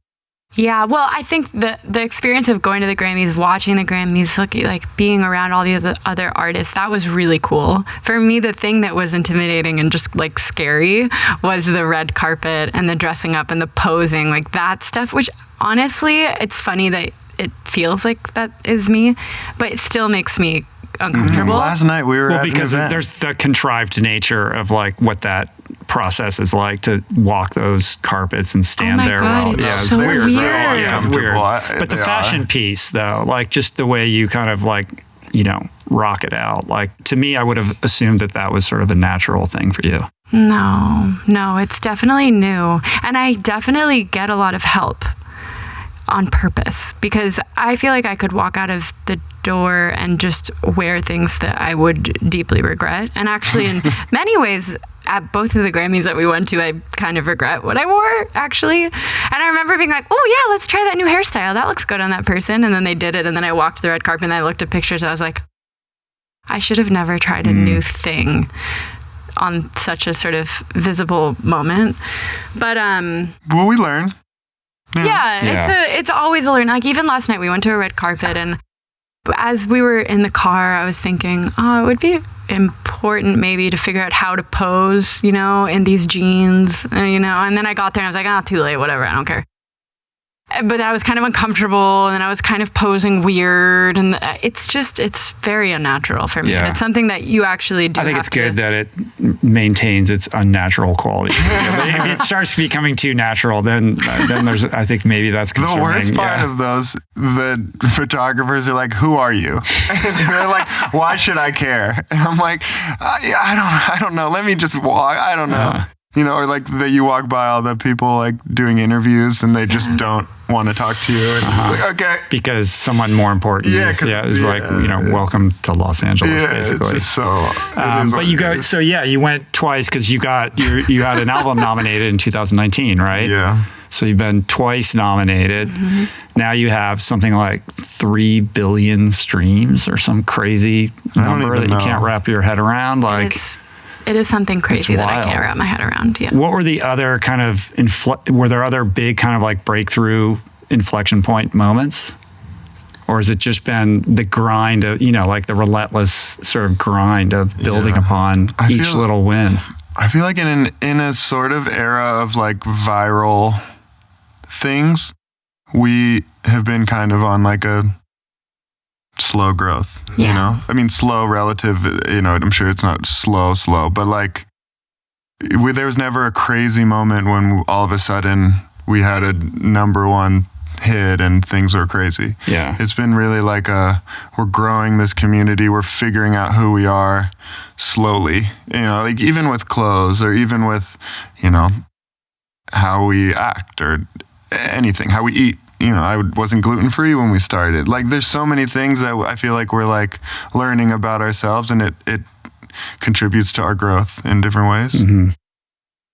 Yeah, well, I think the experience of going to the Grammys, watching the Grammys, being around all these other artists, that was really cool. For me, the thing that was intimidating and just like scary was the red carpet and the dressing up and the posing, like that stuff, which honestly, it's funny that it feels like that is me, but it still makes me uncomfortable. Last night we were at because an event. there's the contrived nature of like what that process is like to walk those carpets and stand there. God, it's so weird. Yeah, it's weird. Uncomfortable. But the fashion piece, though, like just the way you kind of like, you know, rock it out. Like to me, I would have assumed that was sort of a natural thing for you. No, it's definitely new, and I definitely get a lot of help on purpose because I feel like I could walk out of the door and just wear things that I would deeply regret. And actually, in many ways, at both of the Grammys that we went to, I kind of regret what I wore, actually. And I remember being like, oh yeah, let's try that new hairstyle. That looks good on that person. And then they did it. And then I walked the red carpet and I looked at pictures. I was like, I should have never tried a new thing on such a sort of visible moment. But well, we learn. Yeah, it's always a learn. Like even last night we went to a red carpet, and as we were in the car, I was thinking, it would be important maybe to figure out how to pose, you know, in these jeans, you know. And then I got there and I was like, too late, whatever, I don't care. But I was kind of uncomfortable, and I was kind of posing weird, and it's very unnatural for me. Yeah. It's something that you actually do. I think it's good that it maintains its unnatural quality. If it starts becoming too natural, then there's. I think maybe that's concerning. The worst part of those, the photographers are like, "Who are you?" And they're like, "Why should I care?" And I'm like, I don't know. Let me just walk. I don't know. You know, or like that you walk by all the people like doing interviews and they just don't want to talk to you. And it's like, okay. Because someone more important is like, you know, welcome to Los Angeles, basically. It's just so. But you go, so yeah, you went twice because you had an album nominated in 2019, right? Yeah. So you've been twice nominated. Mm-hmm. Now you have something like 3 billion streams or some crazy number that you can't wrap your head around. Like. It is something crazy that I can't wrap my head around. Yeah. What were the other kind of were there other big kind of like breakthrough inflection point moments? Or has it just been the grind of, you know, like the relentless sort of grind of building upon each little win? I feel like in a sort of era of like viral things, we have been kind of on like a slow growth, you know? I mean, slow relative, you know, I'm sure it's not slow, but like there was never a crazy moment when all of a sudden we had a number one hit and things were crazy. Yeah. It's been really like we're growing this community. We're figuring out who we are slowly, like even with clothes or even with, how we act or anything, how we eat. I wasn't gluten-free when we started. Like there's so many things that I feel like we're like learning about ourselves, and it contributes to our growth in different ways. Mm-hmm.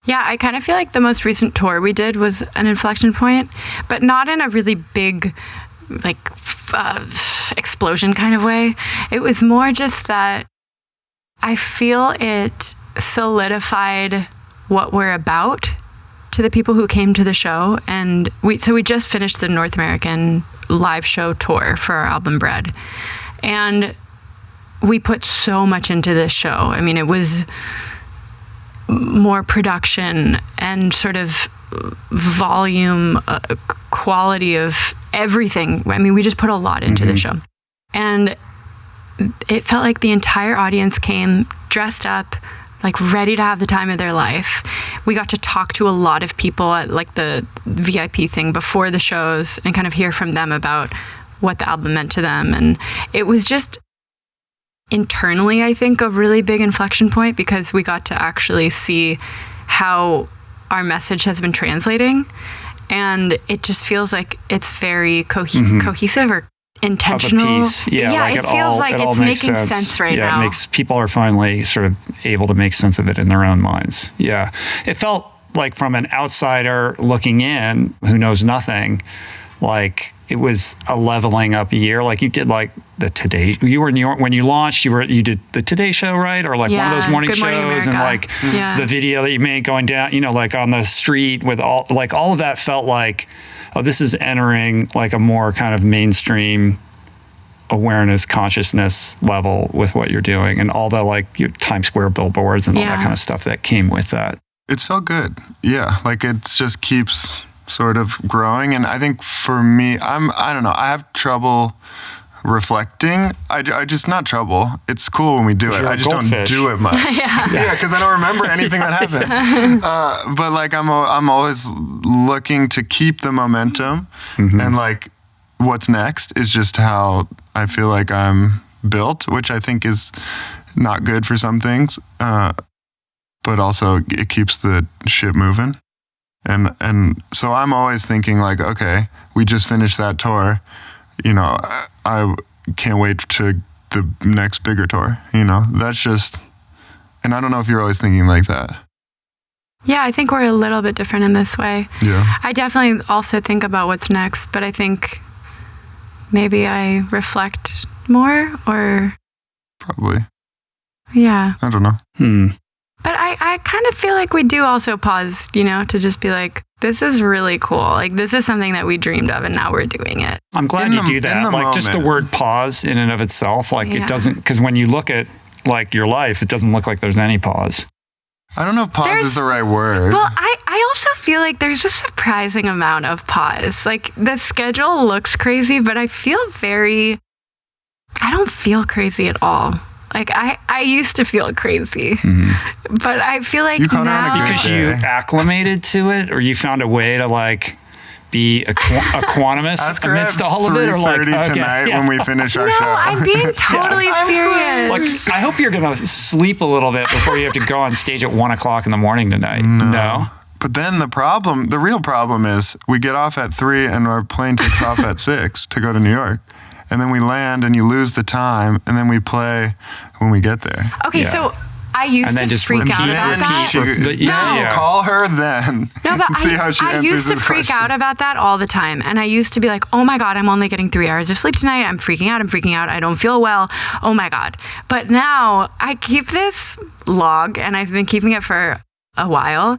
Yeah, I kind of feel like the most recent tour we did was an inflection point, but not in a really big, explosion kind of way. It was more just that I feel it solidified what we're about to the people who came to the show. And we just finished the North American live show tour for our album Bread. And we put so much into this show. I mean, it was more production and sort of volume, quality of everything. I mean, we just put a lot into the show. And it felt like the entire audience came dressed up, like ready to have the time of their life. We got to talk to a lot of people at like the VIP thing before the shows and kind of hear from them about what the album meant to them. And it was just internally, I think, a really big inflection point because we got to actually see how our message has been translating. And it just feels like it's very cohesive or intentional. Of a piece. Yeah, it feels like it's making sense right now. It makes people are finally sort of able to make sense of it in their own minds. Yeah. It felt like from an outsider looking in who knows nothing, like it was a leveling up year. Like you did like the Today, you were in New York when you launched, you did the Today Show, right? Or like one of those morning Good Morning shows America. and like the video that you made going down, like on the street with all of that felt like, oh, this is entering like a more kind of mainstream awareness, consciousness level with what you're doing and all the like your Times Square billboards and all that kind of stuff that came with that. It's felt good. Yeah. Like it just keeps sort of growing. And I think for me, I don't know, I have trouble reflecting. I just not trouble. It's cool when we do it. I just don't do it much. Yeah, because I don't remember anything that happened. But like I'm always looking to keep the momentum, and like what's next is just how I feel like I'm built, which I think is not good for some things, but also it keeps the ship moving. And so I'm always thinking like, okay, we just finished that tour. I can't wait to the next bigger tour. That's just, and I don't know if you're always thinking like that. Yeah, I think we're a little bit different in this way. Yeah. I definitely also think about what's next, but I think maybe I reflect more or. Probably. Yeah. I don't know. But I kind of feel like we do also pause, to just be like, this is really cool. Like, this is something that we dreamed of and now we're doing it. I'm glad you do that. Like, just the word pause in and of itself, like it doesn't, because when you look at like your life, it doesn't look like there's any pause. I don't know if pause is the right word. Well, I also feel like there's a surprising amount of pause. Like, the schedule looks crazy, but I don't feel crazy at all. Like I used to feel crazy, but I feel like now because you acclimated to it, or you found a way to like be equanimous amidst all of it, or like tonight when we finish our show. No, I'm being totally serious. Like I hope you're gonna sleep a little bit before you have to go on stage at 1:00 in the morning tonight. No. But then the real problem is we get off at 3 and our plane takes off at 6 to go to New York. And then we land and you lose the time, and then we play when we get there. Okay, so I used to freak out about that. Call her then. No, but see how she I used to freak out about that all the time. And I used to be like, oh my God, I'm only getting 3 hours of sleep tonight. I'm freaking out. I don't feel well. Oh my God. But now I keep this log, and I've been keeping it for a while.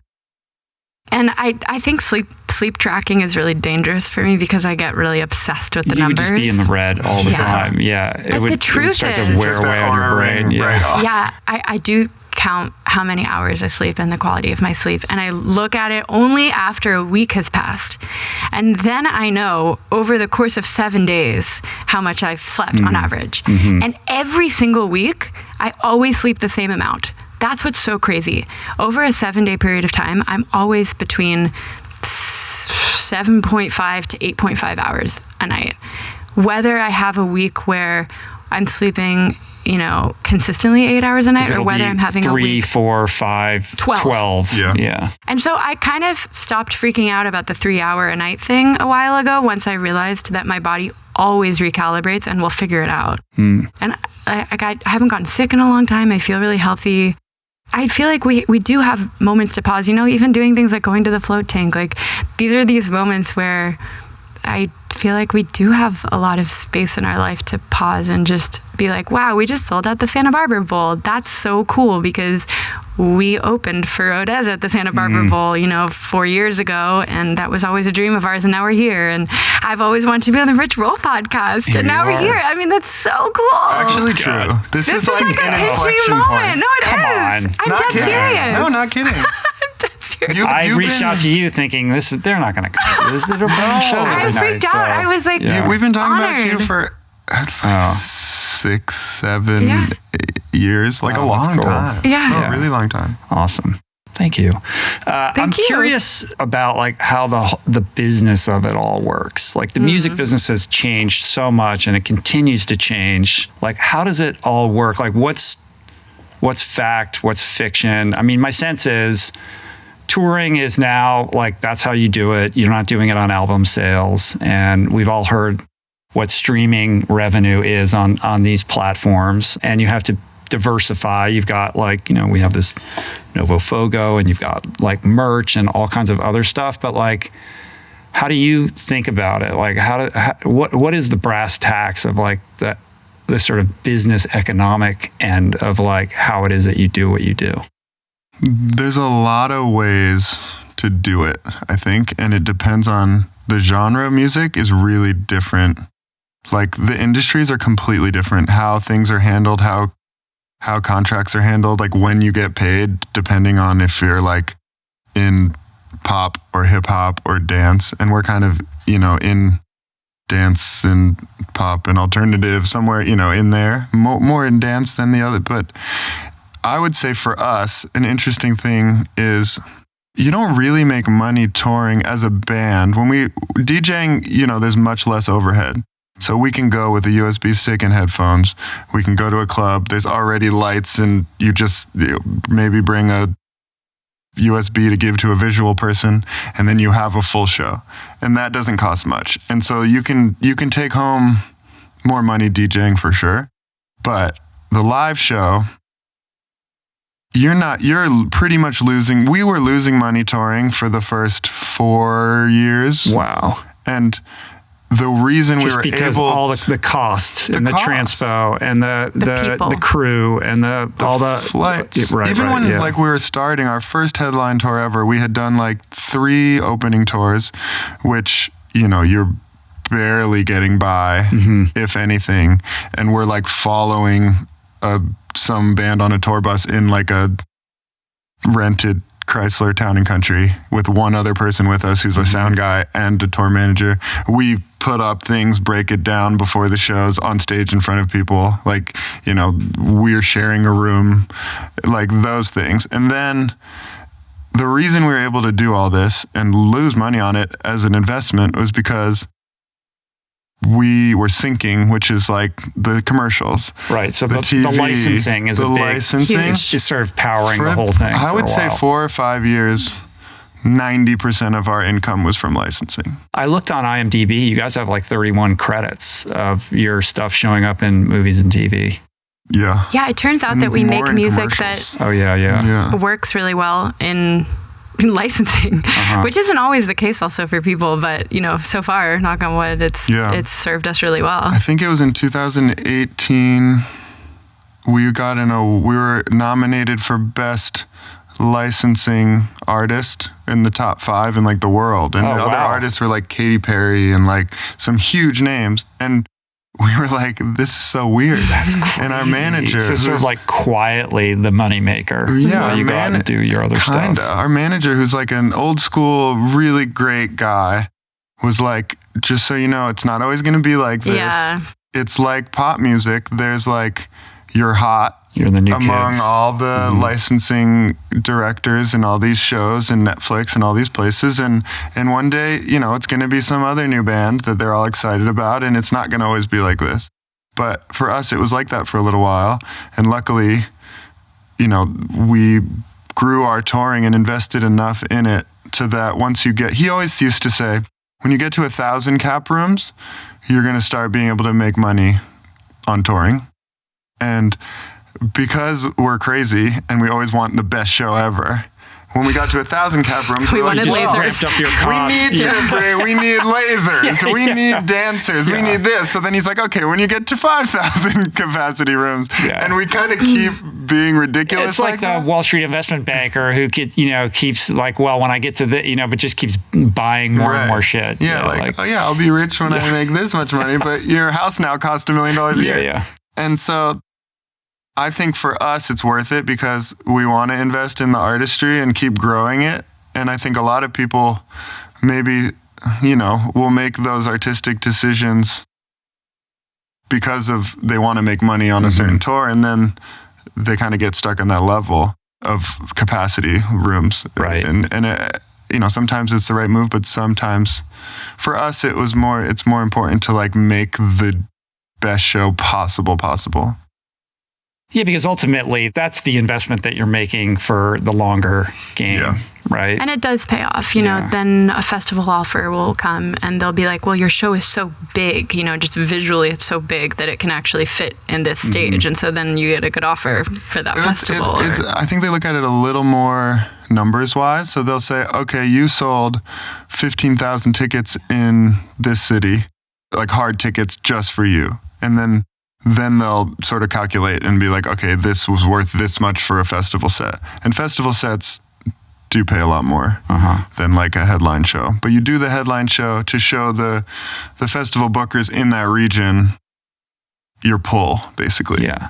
And I think sleep tracking is really dangerous for me because I get really obsessed with the numbers. You would just be in the red all the time. Yeah. But the truth would start to wear away on your brain. Yeah. I do count how many hours I sleep and the quality of my sleep. And I look at it only after a week has passed. And then I know over the course of 7 days how much I've slept on average. And every single week, I always sleep the same amount. That's what's so crazy. Over a 7-day period of time, I'm always between 7.5 to 8.5 hours a night. Whether I have a week where I'm sleeping, consistently 8 hours a night, or whether I'm having a week 3, 4, 5, 12. Yeah. And so I kind of stopped freaking out about the 3 hour a night thing a while ago once I realized that my body always recalibrates and we'll figure it out. And I haven't gotten sick in a long time. I feel really healthy. I feel like we do have moments to pause, even doing things like going to the float tank. Like these are these moments where I feel like we do have a lot of space in our life to pause and just be like, wow, we just sold out the Santa Barbara Bowl. That's so cool because we opened for Odez at the Santa Barbara Bowl, 4 years ago. And that was always a dream of ours. And now we're here. And I've always wanted to be on the Rich Roll podcast. And now we're here. I mean, that's so cool. Actually true. This is like an pitchy inflection moment. point. No, it Come is. on. I'm Not dead kidding. serious. No, not kidding. I'm dead serious. I reached out to you thinking they're not going to come to this. They're playing shows every I night. freaked out. I was like, We've been talking honored. about you for 6, 7 years, like a that's long cool. time. Yeah. A really long time. Awesome. Thank you. I'm you. curious about like how the business of it all works. Like the music business has changed so much and it continues to change. Like how does it all work? Like what's fact? What's fiction? I mean, my sense is touring is now like that's how you do it. You're not doing it on album sales. And we've all heard what streaming revenue is on these platforms. And you have to diversify. You've got like, we have this Novo Fogo and you've got like merch and all kinds of other stuff. But like, how do you think about it? Like what is the brass tacks of like the sort of business economic end of like how it is that you do what you do? There's a lot of ways to do it, I think. And it depends on the genre of music is really different. Like the industries are completely different. How things are handled, how contracts are handled, like when you get paid, depending on if you're like in pop or hip hop or dance. And we're kind of, in dance and pop and alternative somewhere, in there, more in dance than the other. But I would say for us, an interesting thing is you don't really make money touring as a band. When we DJing, there's much less overhead. So we can go with a USB stick and headphones. We can go to a club. There's already lights and you just maybe bring a USB to give to a visual person and then you have a full show. And that doesn't cost much. And so you can take home more money DJing for sure. But the live show, you're pretty much losing. We were losing money touring for the first 4 years. Wow. And the reason just we were because able, all the cost and the cost. transpo and people. the crew and all the flights. Right, Even right, when yeah. like we were starting our first headline tour ever, we had done like 3 opening tours, which you're barely getting by, if anything, and we're like following some band on a tour bus in like a rented Chrysler Town and Country with one other person with us who's a sound guy and a tour manager. We put up things, break it down before the shows on stage in front of people. Like, we're sharing a room, like those things. And then the reason we were able to do all this and lose money on it as an investment was because we were syncing, which is like the commercials. Right. So the TV, licensing is the a big, licensing is sort of powering the whole thing. I would say while. 4 or 5 years, 90% of our income was from licensing. I looked on IMDb. You guys have like 31 credits of your stuff showing up in movies and TV. Yeah. Yeah, it turns out And that we more make in music commercials. that Oh, yeah. works really well in licensing, which isn't always the case also for people, but so far, knock on wood, it's served us really well. I think it was in 2018 we were nominated for best licensing artist in the top 5 in like the world, and the other artists were like Katy Perry and like some huge names, and we were like, this is so weird. That's crazy. And our manager, so sort of like quietly the moneymaker. Yeah, you go out and do your other kinda. stuff. Our manager, who's like an old school, really great guy, was like, just so you know, it's not always going to be like this. Yeah. It's like pop music. There's like, you're hot You're the new among kids. all the licensing directors and all these shows and Netflix and all these places. And one day, it's going to be some other new band that they're all excited about, and it's not going to always be like this. But for us, it was like that for a little while. And luckily, we grew our touring and invested enough in it to that once you get, he always used to say, when you get to 1,000 cap rooms, you're going to start being able to make money on touring. And because we're crazy and we always want the best show ever, when we got to 1,000 cap rooms, we wanted lasers. Ramped up your costs. We need lasers. We need dancers. We need this. So then he's like, okay, when you get to 5,000 capacity rooms, and we kind of keep being ridiculous. It's like the Wall Street investment banker who keeps like, well, when I get to but just keeps buying more and more shit. Yeah, I'll be rich when I make this much money, but your house now costs $1 million a year. Yeah. And so I think for us, it's worth it because we want to invest in the artistry and keep growing it. And I think a lot of people maybe, will make those artistic decisions because of they want to make money on a certain tour. And then they kind of get stuck on that level of capacity rooms. Right. And sometimes it's the right move, but sometimes for us, it's more important to like make the best show possible. Yeah, because ultimately that's the investment that you're making for the longer game, right? And it does pay off. Then a festival offer will come and they'll be like, well, your show is so big, just visually it's so big that it can actually fit in this stage. And so then you get a good offer for that festival. I think they look at it a little more numbers-wise. So they'll say, okay, you sold 15,000 tickets in this city, like hard tickets just for you. And then they'll sort of calculate and be like, okay, this was worth this much for a festival set. And festival sets do pay a lot more than like a headline show. But you do the headline show to show the festival bookers in that region your pull, basically. Yeah.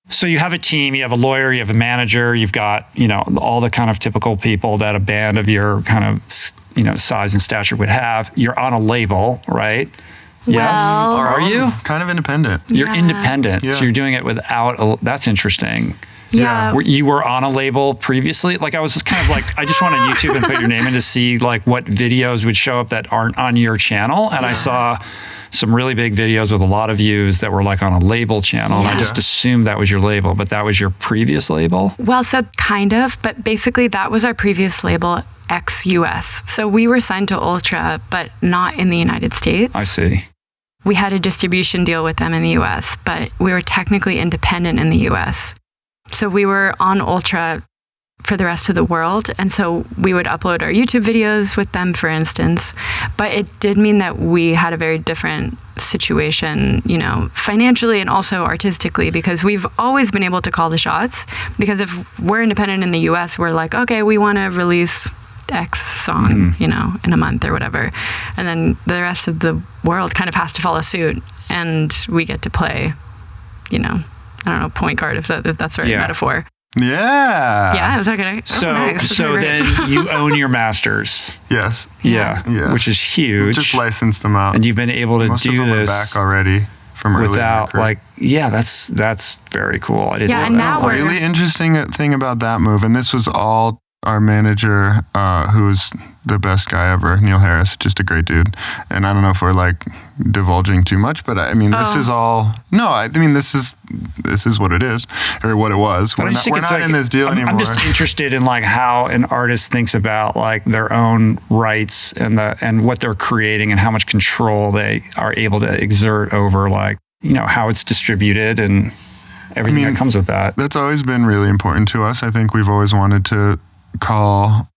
So you have a team, you have a lawyer, you have a manager, you've got, all the kind of typical people that a band of your kind of, size and stature would have. You're on a label, right? Yes. Are you? Kind of independent. You're independent. Yeah. So you're doing it without that's interesting. Yeah. You were on a label previously? Like I was just kind of like, I just went on YouTube and put your name in to see like what videos would show up that aren't on your channel. And I saw some really big videos with a lot of views that were like on a label channel. And I just assumed that was your label, but that was your previous label? Well, so kind of, but basically that was our previous label, ex-US. So we were signed to Ultra, but not in the United States. I see. We had a distribution deal with them in the US, but we were technically independent in the US. So we were on Ultra for the rest of the world. And so we would upload our YouTube videos with them, for instance. But it did mean that we had a very different situation, financially and also artistically, because we've always been able to call the shots. Because if we're independent in the US, we're like, okay, we want to release X song, in a month or whatever. And then the rest of the world kind of has to follow suit. And we get to play, point guard, if that's the right metaphor. Yeah. Yeah, is that good? So then you own your masters. Yes. Yeah. Which is huge. Just licensed them out. And you've been able to Most do of them this are back already from earlier without that's very cool. I didn't know and that. now we're really interesting thing about that move, and this was all our manager, who's the best guy ever, Neil Harris, just a great dude. And I don't know if we're like divulging too much, but this is all. No, this is what it is, or what it was. We're not in this deal anymore. I'm just interested in like how an artist thinks about like their own rights and what they're creating and how much control they are able to exert over like how it's distributed and everything that comes with that. That's always been really important to us. I think we've always wanted to call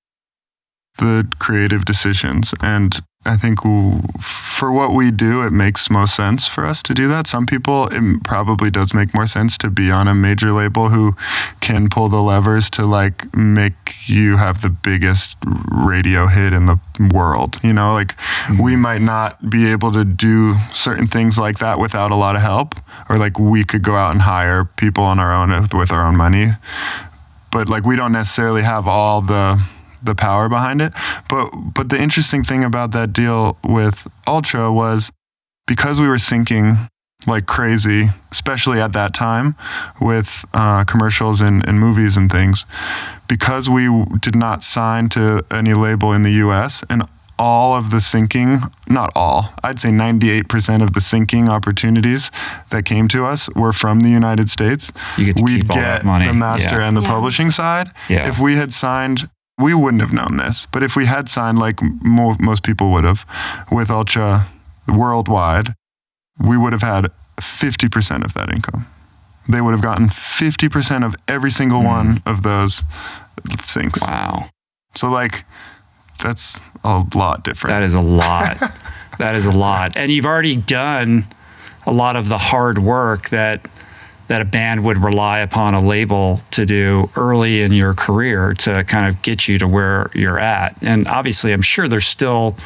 the creative decisions, and I think for what we do, it makes most sense for us to do that. Some people, it probably does make more sense to be on a major label who can pull the levers to like make you have the biggest radio hit in the world. We might not be able to do certain things like that without a lot of help, or like we could go out and hire people on our own with our own money. But like we don't necessarily have all the power behind it. But the interesting thing about that deal with Ultra was because we were syncing like crazy, especially at that time with commercials and movies and things, because we did not sign to any label in the US, and all of the syncing, not all, I'd say 98% of the syncing opportunities that came to us were from the United States. You get to keep all that money. The master and the publishing side. Yeah. If we had signed, we wouldn't have known this, but if we had signed, like most people would have, with Ultra worldwide, we would have had 50% of that income. They would have gotten 50% of every single one of those syncs. Wow. So like, that's a lot different. That is a lot. That is a lot. And you've already done a lot of the hard work that a band would rely upon a label to do early in your career to kind of get you to where you're at. And obviously, I'm sure there's still,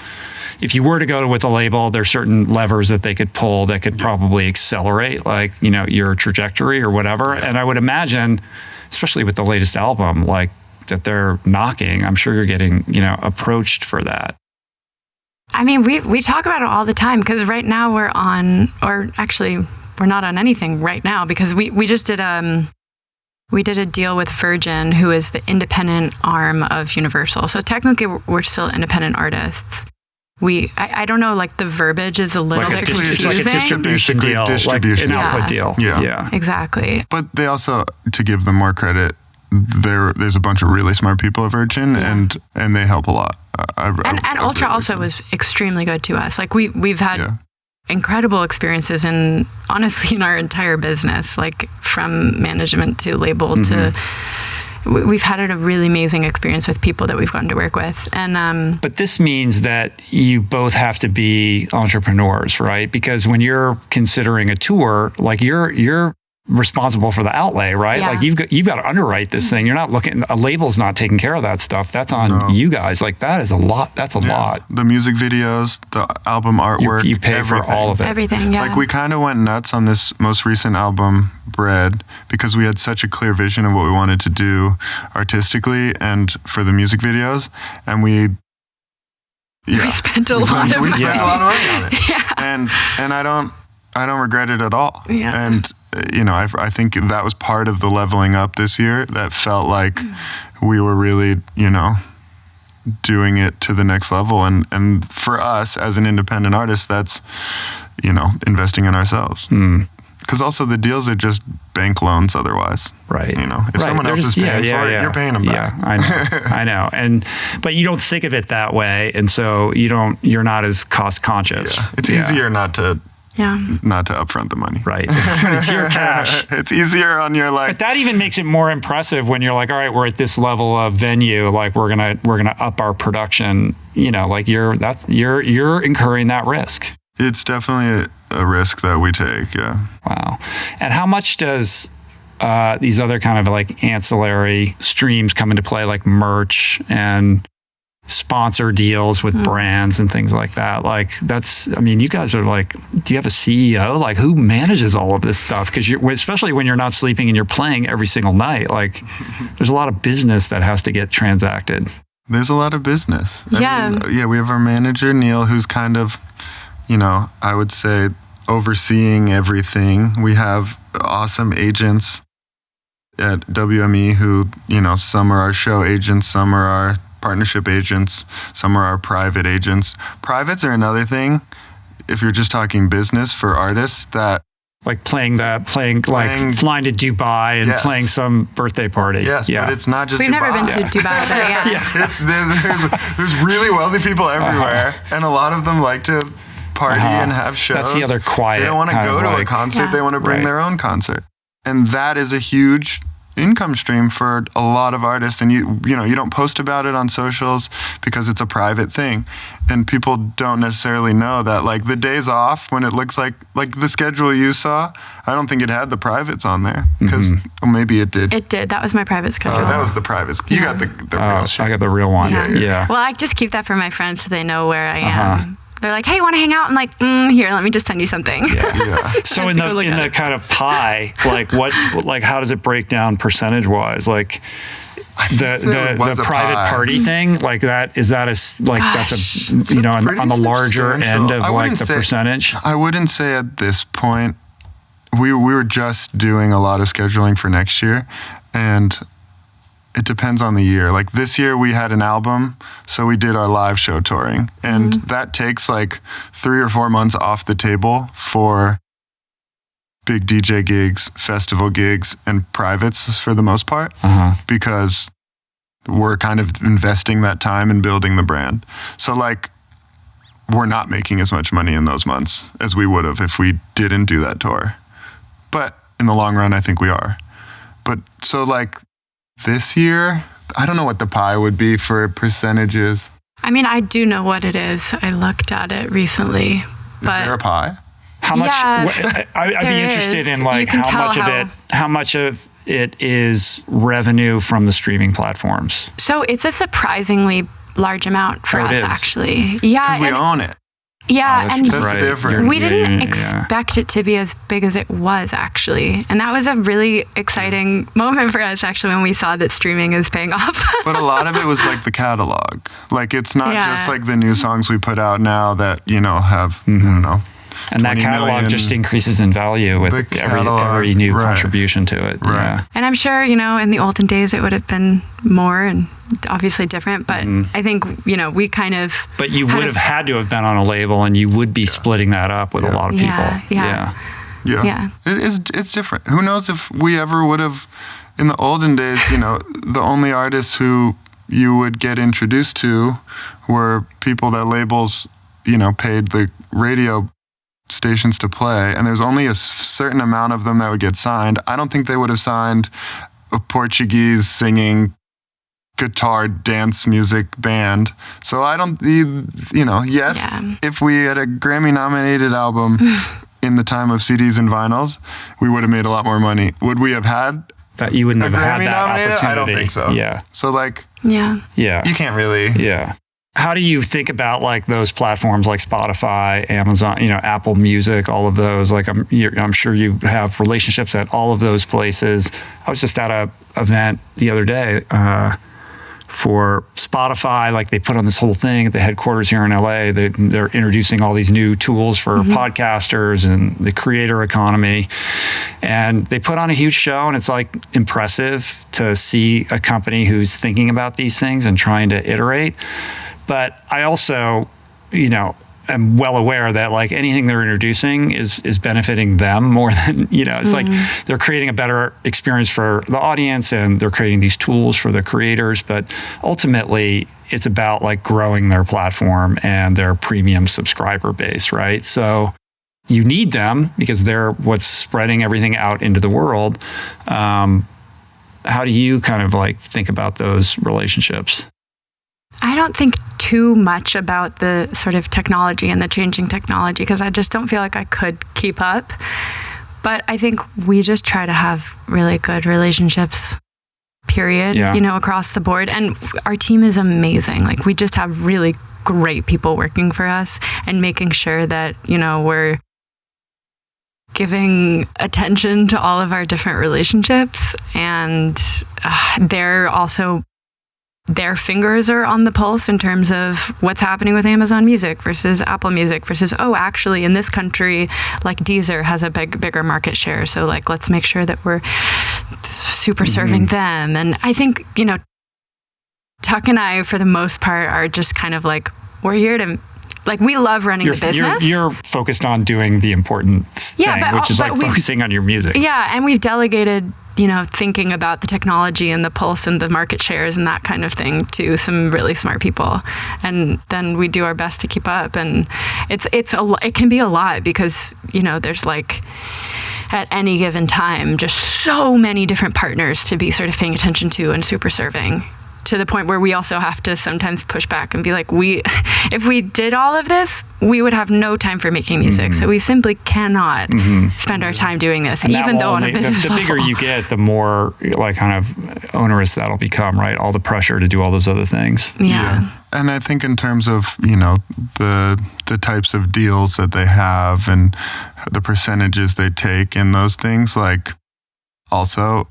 if you were to go with a label, there's certain levers that they could pull that could probably accelerate, like, you know, your trajectory or whatever. And I would imagine, especially with the latest album, like that they're knocking, I'm sure you're getting, you know, approached for that. I mean, we talk about it all the time, because right now we're on, or actually we're not on anything right now, because we just did a deal with Virgin, who is the independent arm of Universal. So technically we're still independent artists. I don't know, like the verbiage is a little bit confusing. It's like a distribution deal, like an output deal. Yeah. Exactly. But they also, to give them more credit, there's a bunch of really smart people at Virgin, and they help a lot. And Ultra also was extremely good to us. Like we've had incredible experiences in, honestly, in our entire business, like from management to label to, we've had a really amazing experience with people that we've gotten to work with. And but this means that you both have to be entrepreneurs, right? Because when you're considering a tour, like you're responsible for the outlay, right? Yeah. Like you've got to underwrite this thing. You're not looking, a label's not taking care of that stuff. That's on you guys. Like that is a lot. That's a lot. The music videos, the album artwork, you pay everything. for all of it. Everything, yeah. Like we kind of went nuts on this most recent album, Bread, because we had such a clear vision of what we wanted to do artistically and for the music videos, and we spent a lot of money on it. And I don't regret it at all. Yeah. And you know, I think that was part of the leveling up this year. That felt like we were really, you know, doing it to the next level. And for us as an independent artist, that's, you know, investing in ourselves. Because also the deals are just bank loans otherwise. Right. You know, if someone else is paying for it, you're paying them back. Yeah, I know. But you don't think of it that way. And so you're not as cost conscious. Yeah. It's easier not to upfront the money. Right. It's your cash. It's easier on your But that even makes it more impressive when you're like, all right, we're at this level of venue, like we're gonna up our production. You know, like you're incurring that risk. It's definitely a risk that we take. Yeah. Wow. And how much does these other kind of like ancillary streams come into play, like merch and sponsor deals with brands and things like that? Like you guys are like, do you have a CEO? Like who manages all of this stuff? Because especially when you're not sleeping and you're playing every single night, like there's a lot of business that has to get transacted. There's a lot of business. Yeah. We have our manager, Neil, who's kind of, you know, I would say overseeing everything. We have awesome agents at WME who, you know, some are our show agents, some are our partnership agents, some are our private agents. Privates are another thing, if you're just talking business for artists, that like playing like flying to Dubai and playing some birthday party. Yes, but it's not just We've Dubai. never been to Dubai, but There's really wealthy people everywhere, and a lot of them like to party and have shows. That's the other quiet. They don't want to go to a concert. They want to bring their own concert. And that is a huge income stream for a lot of artists, and you don't post about it on socials because it's a private thing, and people don't necessarily know that, like, the days off when it looks like the schedule you saw, I don't think it had the privates on there, because maybe it did. It did. That was my private schedule. Oh, that was the private. You got the real shit. I got the real one. Yeah. Well, I just keep that for my friends so they know where I am. They're like, hey, want to hang out? I'm like, here, let me just send you something. Yeah. So in the kind of pie, like how does it break down percentage wise? Like the private party thing, like that, is that that's on the larger end of like the percentage? I wouldn't say at this point we were just doing a lot of scheduling for next year, and it depends on the year. Like this year we had an album, so we did our live show touring, and that takes like 3 or 4 months off the table for big DJ gigs, festival gigs, and privates for the most part, because we're kind of investing that time in building the brand. So like, we're not making as much money in those months as we would have if we didn't do that tour. But in the long run, I think we are. But so like this year, I don't know what the pie would be for percentages. I mean, I do know what it is. I looked at it recently. Is there a pie? How much? Yeah, I'd be interested in like how much of it is revenue from the streaming platforms. So it's a surprisingly large amount for us, actually. Yeah, we own it. Yeah, and that's different. We didn't expect it to be as big as it was, actually. And that was a really exciting moment for us, actually, when we saw that streaming is paying off. But a lot of it was like the catalog. Like, it's not just like the new songs we put out now that, you know, have, I don't know. And that catalog just increases in value with every new contribution to it. Right. Yeah. And I'm sure, you know, in the olden days, it would have been more and obviously different. But I think, you know, we kind of... But you would have had to have been on a label, and you would be splitting that up with a lot of people. Yeah. It's different. Who knows if we ever would have, in the olden days, you know, the only artists who you would get introduced to were people that labels, you know, paid the radio stations to play, and there's only a certain amount of them that would get signed. I don't think they would have signed a Portuguese singing guitar dance music band. So I don't, you know, if we had a Grammy nominated album in the time of CDs and vinyls, we would have made a lot more money. Would we have had that? You wouldn't have had that opportunity. I don't think so. Yeah. So like, you can't really. Yeah. How do you think about like those platforms like Spotify, Amazon, you know, Apple Music, all of those? Like I'm sure you have relationships at all of those places. I was just at a event the other day for Spotify. Like they put on this whole thing at the headquarters here in LA. They're introducing all these new tools for podcasters and the creator economy. And they put on a huge show, and it's like impressive to see a company who's thinking about these things and trying to iterate. But I also, you know, am well aware that like anything they're introducing is benefiting them more than, you know, it's like they're creating a better experience for the audience, and they're creating these tools for the creators. But ultimately, it's about like growing their platform and their premium subscriber base, right? So you need them because they're what's spreading everything out into the world. How do you kind of like think about those relationships? I don't think too much about the sort of technology and the changing technology, because I just don't feel like I could keep up. But I think we just try to have really good relationships, period, you know, across the board. And our team is amazing. Like, we just have really great people working for us and making sure that, you know, we're giving attention to all of our different relationships. And they're also... their fingers are on the pulse in terms of what's happening with Amazon Music versus Apple Music versus, actually in this country, like Deezer has a bigger market share. So like, let's make sure that we're super serving them. And I think, you know, Tuck and I, for the most part, are just kind of like, we're here to, like, we love running the business. You're focused on doing the important thing, which is like focusing on your music. Yeah. And we've delegated, you know, thinking about the technology and the pulse and the market shares and that kind of thing to some really smart people. And then we do our best to keep up. And it can be a lot because, you know, there's like at any given time, just so many different partners to be sort of paying attention to and super serving, to the point where we also have to sometimes push back and be like, if we did all of this, we would have no time for making music. So we simply cannot spend our time doing this, and even though on a business level. The bigger you get, the more like kind of onerous that'll become, right? All the pressure to do all those other things. Yeah. And I think in terms of, you know, the types of deals that they have and the percentages they take in those things, like also...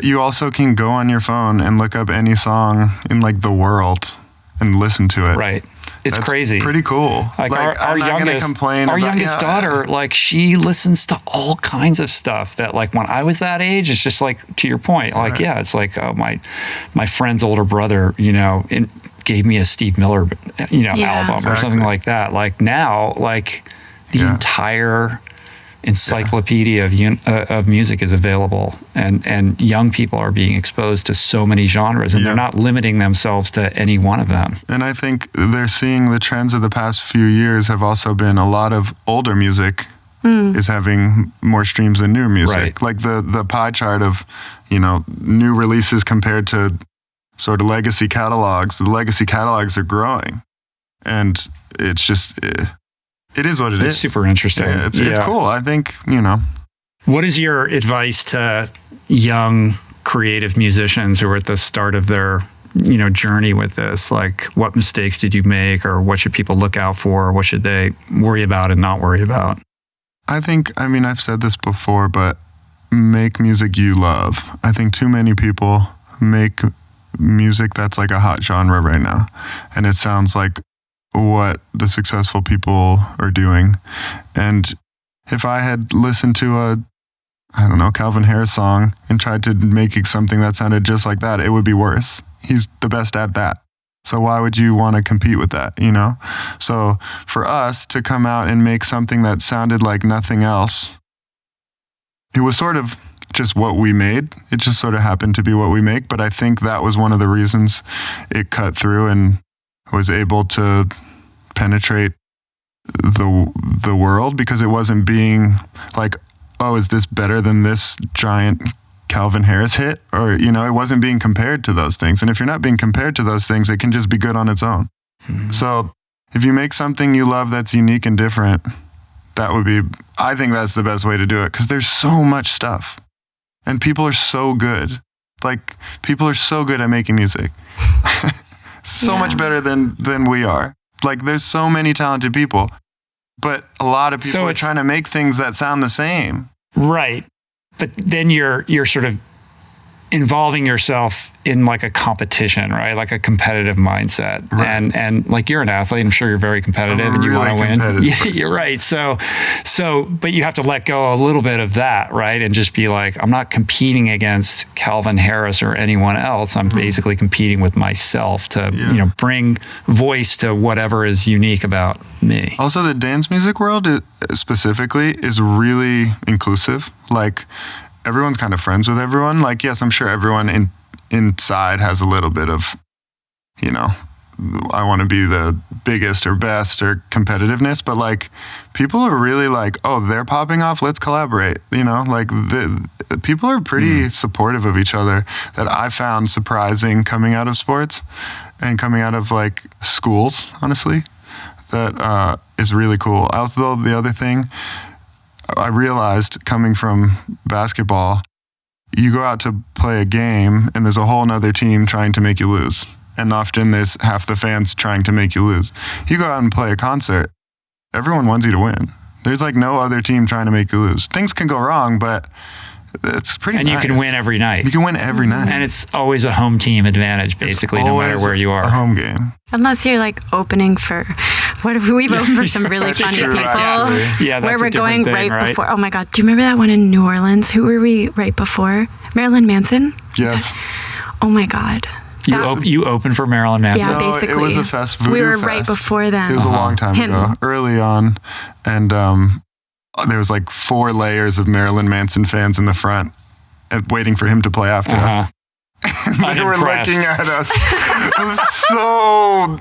you also can go on your phone and look up any song in like the world and listen to it. Right. It's That's crazy. Pretty cool. Like our I'm not gonna complain our about, youngest daughter, like she listens to all kinds of stuff that like when I was that age, it's just like to your point, like, Right. yeah, it's like my friend's older brother, gave me a Steve Miller, album or something like that. Like now, like the entire encyclopedia of music is available, and young people are being exposed to so many genres, and they're not limiting themselves to any one of them. And I think they're seeing the trends of the past few years have also been a lot of older music is having more streams than new music. Right. Like the pie chart of, new releases compared to sort of legacy catalogs. The legacy catalogs are growing, and it's just it is what it is. It's super interesting. Yeah, it's cool. I think, What is your advice to young creative musicians who are at the start of their, journey with this? Like, what mistakes did you make, or what should people look out for? What should they worry about and not worry about? I think, I've said this before, but make music you love. I think too many people make music that's like a hot genre right now, and it sounds like what the successful people are doing. And if I had listened to a Calvin Harris song and tried to make something that sounded just like that, it would be worse. He's the best at that. So why would you want to compete with that, So for us to come out and make something that sounded like nothing else, it was sort of just what we made. It just sort of happened to be what we make. But I think that was one of the reasons it cut through and was able to penetrate the world, because it wasn't being like, oh, is this better than this giant Calvin Harris hit? Or, it wasn't being compared to those things. And if you're not being compared to those things, it can just be good on its own. Mm-hmm. So if you make something you love that's unique and different, I think that's the best way to do it, because there's so much stuff and people are so good. Like, people are so good at making music. So much better than we are. Like, there's so many talented people, but a lot of people are trying to make things that sound the same. Right. But then you're sort of involving yourself in like a competition, right? Like a competitive mindset. Right. And like, you're an athlete, I'm sure you're very competitive and you want to win. Yeah, you're right. So, but you have to let go a little bit of that, right? And just be like, I'm not competing against Calvin Harris or anyone else. I'm basically competing with myself to, bring voice to whatever is unique about me. Also, the dance music world specifically is really inclusive. Like, everyone's kind of friends with everyone. Like, yes, I'm sure everyone inside has a little bit of, I want to be the biggest or best or competitiveness, but like, people are really like, oh, they're popping off, let's collaborate. Like, the people are pretty supportive of each other, that I found surprising coming out of sports and coming out of like schools, honestly. That is really cool. Also, the other thing I realized coming from basketball, you go out to play a game and there's a whole nother team trying to make you lose. And often there's half the fans trying to make you lose. You go out and play a concert, everyone wants you to win. There's like no other team trying to make you lose. Things can go wrong, but it's pretty nice. And you can win every night. You can win every night. And it's always a home team advantage, basically, no matter where you are. A home game. Unless you're like opening for, we've opened for some really funny people. Yeah, that's where we're going thing, right before. Oh my God. Do you remember that one in New Orleans? Who were we right before? Marilyn Manson? Yes. Oh my God. You opened for Marilyn Manson? Yeah, basically. No, it was a fest. We were right before them. It was a long time ago, early on. And there was like 4 layers of Marilyn Manson fans in the front waiting for him to play after us. They were looking at us. It was so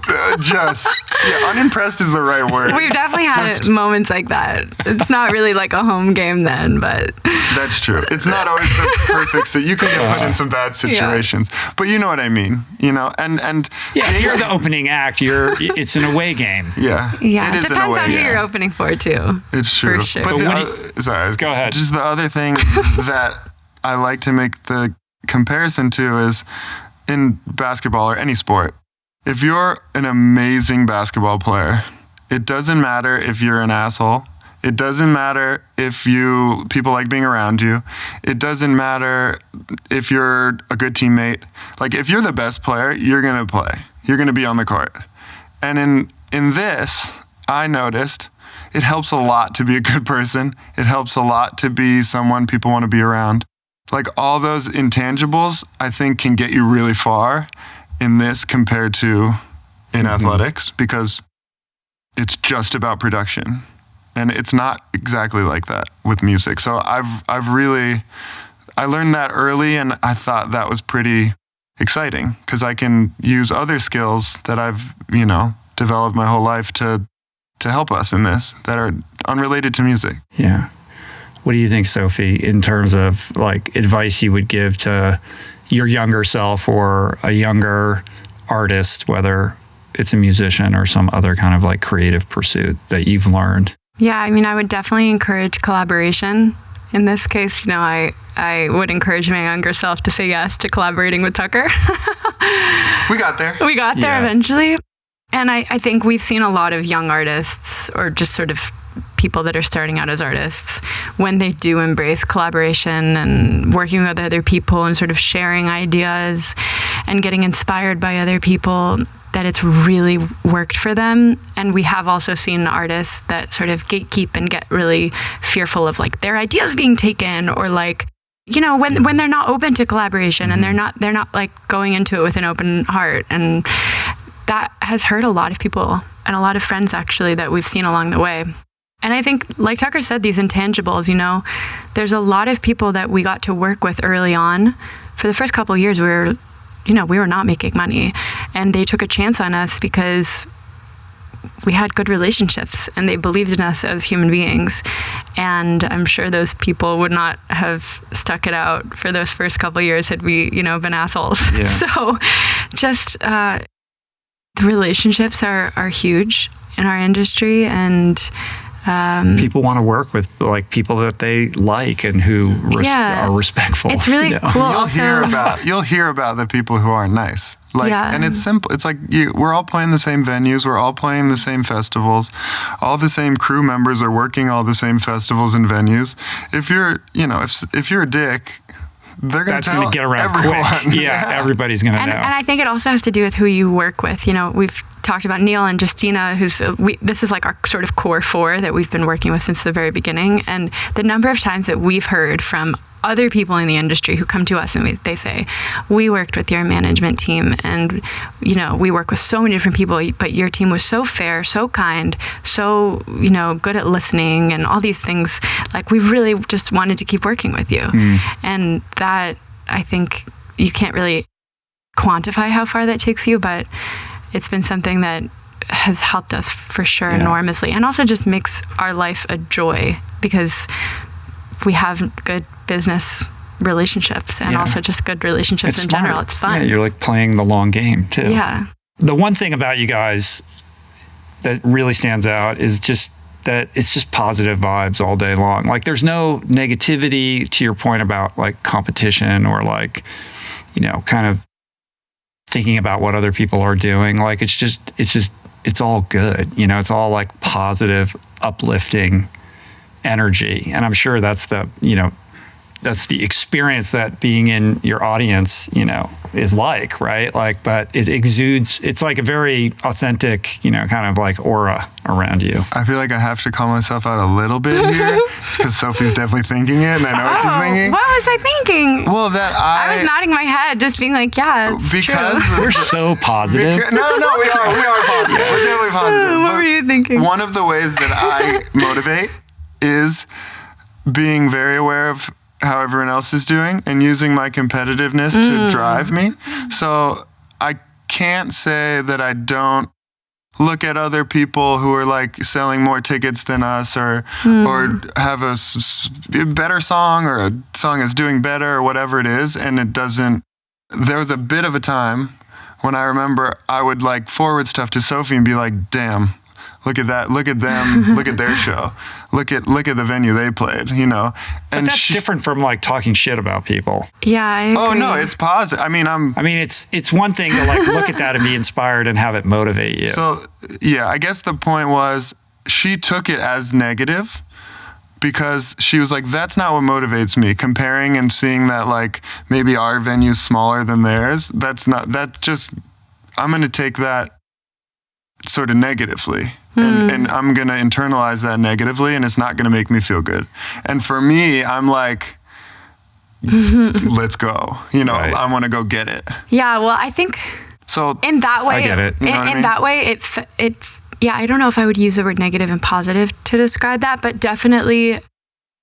unimpressed is the right word. We've definitely had moments like that. It's not really like a home game then, but that's true. It's not always the perfect. So you can get put in some bad situations, but you know what I mean. And if you're the opening act, it's an away game. Yeah. It depends on who you're opening for too. It's true. For sure. But go ahead. Just the other thing that I like to make the comparison to is in basketball or any sport. If you're an amazing basketball player, it doesn't matter if you're an asshole. It doesn't matter if people like being around you. It doesn't matter if you're a good teammate. Like, if you're the best player, you're going to play. You're going to be on the court. And in this, I noticed it helps a lot to be a good person. It helps a lot to be someone people want to be around. Like all those intangibles, I think can get you really far in this compared to in athletics, because it's just about production. And it's not exactly like that with music. So I learned that early, and I thought that was pretty exciting because I can use other skills that I've, developed my whole life to help us in this that are unrelated to music. Yeah. What do you think, Sophie, in terms of like advice you would give to your younger self or a younger artist, whether it's a musician or some other kind of like creative pursuit that you've learned? Yeah, I mean, I would definitely encourage collaboration. In this case, I would encourage my younger self to say yes to collaborating with Tucker. We got there. We got there eventually. And I think we've seen a lot of young artists, or just sort of people that are starting out as artists, when they do embrace collaboration and working with other people and sort of sharing ideas and getting inspired by other people, that it's really worked for them. And we have also seen artists that sort of gatekeep and get really fearful of like their ideas being taken, or like, when they're not open to collaboration and they're not like going into it with an open heart. And that has hurt a lot of people and a lot of friends actually that we've seen along the way. And I think, like Tucker said, these intangibles, there's a lot of people that we got to work with early on. For the first couple of years, we were not making money, and they took a chance on us because we had good relationships and they believed in us as human beings. And I'm sure those people would not have stuck it out for those first couple of years had we, been assholes. Yeah. So just the relationships are huge in our industry, and people want to work with like people that they like and who are respectful. It's really cool. You'll hear about the people who aren't nice. And it's simple. It's like we're all playing the same venues. We're all playing the same festivals. All the same crew members are working all the same festivals and venues. If you're, if you're a dick, they're going to get around everyone. Quick. Yeah, everybody's going to know. And I think it also has to do with who you work with. We've talked about Neil and Justina, this is like our sort of core four that we've been working with since the very beginning. And the number of times that we've heard from other people in the industry who come to us and they say, we worked with your management team and, we work with so many different people, but your team was so fair, so kind, so, good at listening and all these things. Like, we really just wanted to keep working with you. And that, I think you can't really quantify how far that takes you, but it's been something that has helped us for sure enormously, and also just makes our life a joy because we have good business relationships and also just good relationships in general. It's fun. Yeah, you're like playing the long game too. Yeah. The one thing about you guys that really stands out is just that it's just positive vibes all day long. Like there's no negativity, to your point about like competition or like, kind of thinking about what other people are doing. Like it's all good. It's all like positive, uplifting energy. And I'm sure that's the experience that being in your audience, is like, right? Like, but it exudes, it's like a very authentic, kind of like aura around you. I feel like I have to call myself out a little bit here because Sophie's definitely thinking it and I know what she's thinking. What was I thinking? Well, I was nodding my head, just being like, yeah, it's because true. We're so positive. No, we are positive. We're definitely positive. What were you thinking? One of the ways that I motivate is being very aware of how everyone else is doing and using my competitiveness to drive me. So I can't say that I don't look at other people who are like selling more tickets than us or have a better song or a song is doing better or whatever it is. And it doesn't, there was a bit of a time when I remember I would like forward stuff to Sophie and be like, damn, look at that, look at them, look at their show. Look at the venue they played, And but that's different from like talking shit about people. Yeah, I agree. Oh no, it's positive. I mean, it's one thing to like look at that and be inspired and have it motivate you. So yeah, I guess the point was she took it as negative because she was like, that's not what motivates me. Comparing and seeing that like maybe our venue's smaller than theirs. I'm going to take that sort of negatively. And I'm going to internalize that negatively, and it's not going to make me feel good. And for me, I'm like, let's go. Right. I want to go get it. Yeah, well, I think So in that way, I get it. You know what I mean? that way, yeah, I don't know if I would use the word negative and positive to describe that, but definitely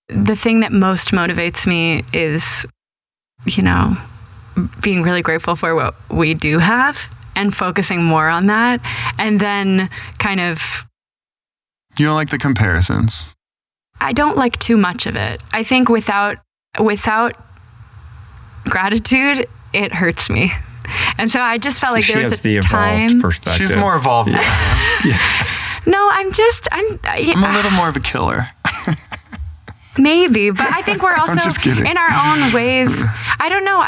the thing that most motivates me is, being really grateful for what we do have and focusing more on that. And then kind of, you don't like the comparisons. I don't like too much of it. I think without gratitude, it hurts me. And so I just felt like there was a time. Perspective. She's more evolved. Yeah. No, I'm a little more of a killer. Maybe, but I think we're also just kidding. in our own ways. I don't know.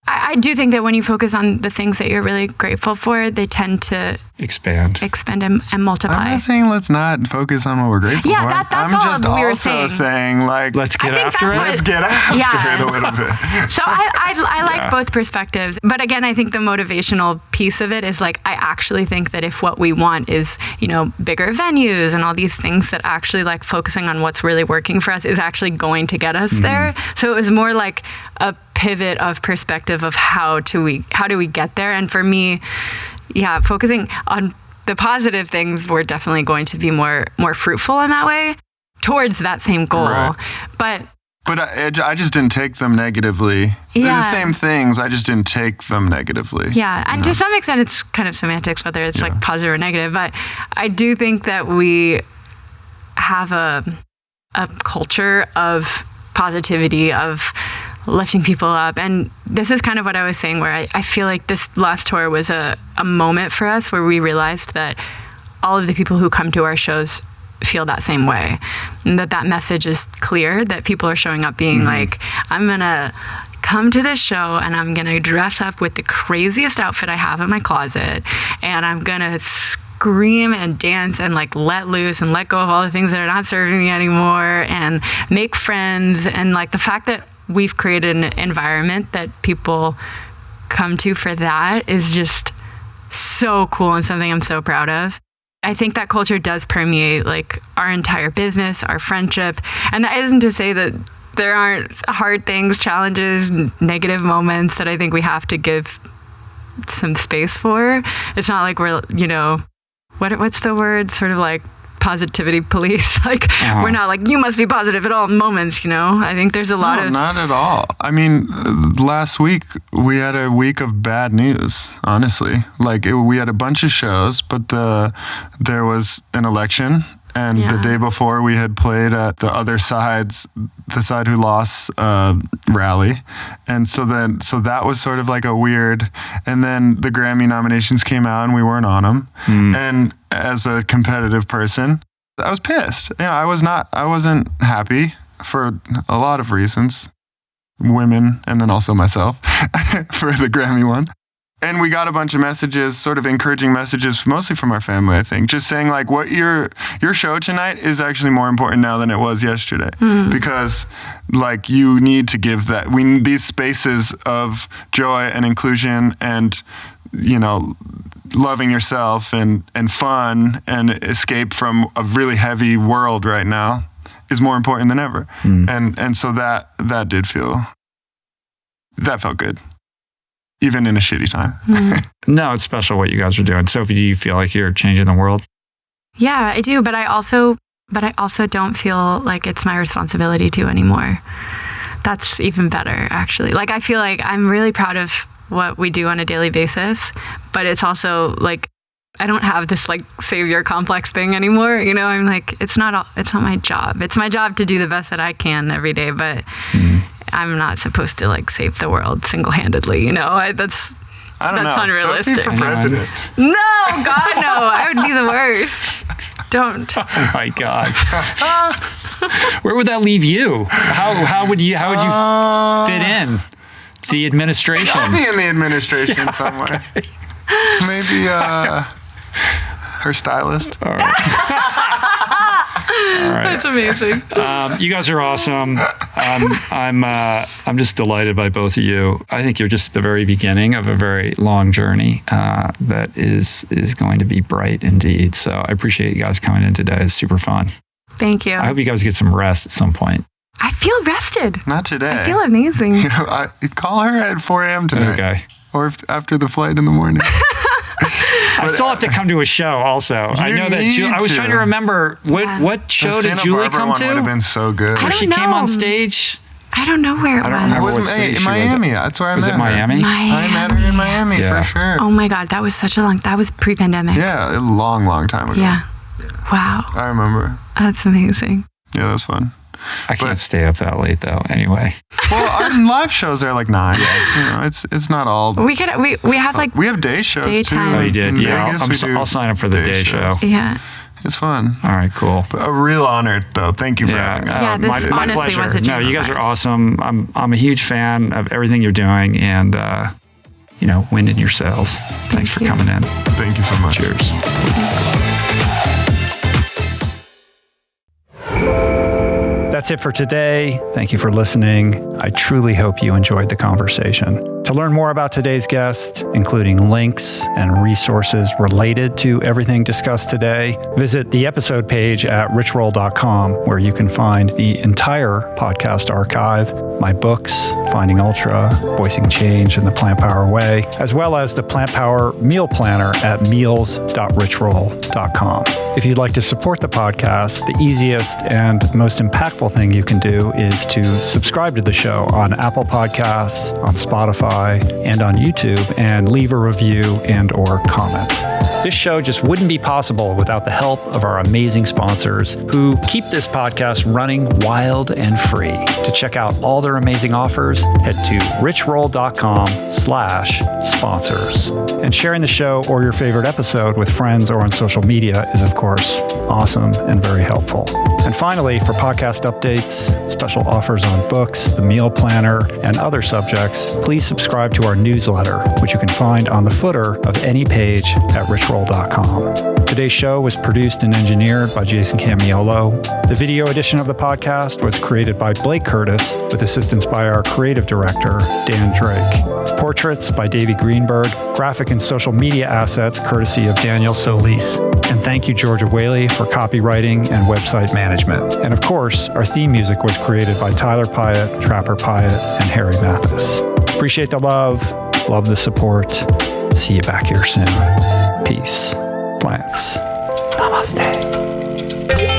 I do think that when you focus on the things that you're really grateful for, they tend to expand and multiply. I'm not saying let's not focus on what we're grateful for. That's I'm all just we were also saying like, let's get after it. Let's get after it a little bit. So I like both perspectives. But again, I think the motivational piece of it is like, I actually think that if what we want is, bigger venues and all these things, that actually like focusing on what's really working for us is actually going to get us there. So it was more like a pivot of perspective of how do we get there. And for me, focusing on the positive things, we're definitely going to be more fruitful in that way towards that same goal. Right. But I just didn't take them negatively. They're the same things. I just didn't take them negatively. Yeah. And to some extent, it's kind of semantics, whether it's like positive or negative. But I do think that we have a culture of positivity, of lifting people up. And this is kind of what I was saying, where I feel like this last tour was a moment for us where we realized that all of the people who come to our shows feel that same way, and that message is clear, that people are showing up being like, I'm gonna come to this show and I'm gonna dress up with the craziest outfit I have in my closet, and I'm gonna scream and dance and like let loose and let go of all the things that are not serving me anymore, and make friends. And like the fact that we've created an environment that people come to for that is just so cool, and something I'm so proud of. I think that culture does permeate like our entire business, our friendship. And that isn't to say that there aren't hard things, challenges, negative moments that I think we have to give some space for. It's not like we're, what's the word? Sort of like positivity police. Like we're not like, you must be positive at all moments, I think there's a lot of... Not at all. I mean, last week we had a week of bad news, honestly. Like we had a bunch of shows, but there was an election. And the day before, we had played at the side who lost rally. And so that was sort of like a weird, and then the Grammy nominations came out and we weren't on them. And as a competitive person, I was pissed. I wasn't happy for a lot of reasons, women, and then also myself for the Grammy one. And we got a bunch of messages, sort of encouraging messages, mostly from our family, I think, just saying like, what your show tonight is actually more important now than it was yesterday, because like you need to give that. We need these spaces of joy and inclusion and, loving yourself and fun and escape from a really heavy world right now is more important than ever. And so that felt good. Even in a shitty time. No, it's special what you guys are doing. Sophie, do you feel like you're changing the world? Yeah, I do. But I also don't feel like it's my responsibility to anymore. That's even better, actually. Like, I feel like I'm really proud of what we do on a daily basis, but it's also like, I don't have this like savior complex thing anymore. I'm like, it's not my job. It's my job to do the best that I can every day, but I'm not supposed to like save the world single-handedly. That's unrealistic. Sophie for president. No, God, no. I would be the worst. Don't. Oh my God. Where would that leave you? How would you fit in? The administration. I'll be in the administration somewhere. Maybe her stylist. All right. All right. That's amazing. You guys are awesome. I'm just delighted by both of you. I think you're just at the very beginning of a very long journey that is going to be bright indeed. So I appreciate you guys coming in today. It's super fun. Thank you. I hope you guys get some rest at some point. I feel rested. Not today. I feel amazing. You know, call her at 4 a.m. tonight. Okay. Or after the flight in the morning. I still have to come to a show also. I know that I was trying to remember what show did Julie come to? Would have been so good. Where she came on stage? I don't know where it was. I don't remember It what was city in she Miami. That's where I met her. Was it Miami? I met her in Miami for sure. Oh my God, that was that was pre-pandemic. Yeah, a long time ago. Yeah. Wow. I remember. That's amazing. Yeah, that was fun. I can't stay up that late though. Anyway. Well, our live shows are like 9. You know, it's not all. We have like we have day shows daytime. too. Oh, you did? In Yeah. Vegas, I'll sign up for the day show. Yeah. It's fun. All right, cool. But a real honor, though. Thank you for having us. Yeah, this my honestly pleasure. was a dream No, you of guys are ours. awesome. I'm a huge fan of everything you're doing, and wind in your sails. Thanks for coming in. Thank you so much. Cheers. That's it for today. Thank you for listening. I truly hope you enjoyed the conversation. To learn more about today's guest, including links and resources related to everything discussed today, visit the episode page at richroll.com, where you can find the entire podcast archive, my books, Finding Ultra, Voicing Change, and The Plant Power Way, as well as the Plant Power Meal Planner at meals.richroll.com. If you'd like to support the podcast, the easiest and most impactful thing you can do is to subscribe to the show on Apple Podcasts, on Spotify, and on YouTube, and leave a review and or comment. This show just wouldn't be possible without the help of our amazing sponsors who keep this podcast running wild and free. To check out all their amazing offers, head to richroll.com/sponsors. And sharing the show or your favorite episode with friends or on social media is, of course, awesome and very helpful. And finally, for podcast updates, special offers on books, the meal planner, and other subjects, please subscribe to our newsletter, which you can find on the footer of any page at richroll.com. Today's show was produced and engineered by Jason Camiolo. The video edition of the podcast was created by Blake Curtis, with assistance by our creative director, Dan Drake. Portraits by Davey Greenberg, graphic and social media assets courtesy of Daniel Solis. And thank you, Georgia Whaley, for copywriting and website management. And of course, our theme music was created by Tyler Pyatt, Trapper Pyatt, and Harry Mathis. Appreciate the love the support. See you back here soon. Peace. Plants. Namaste.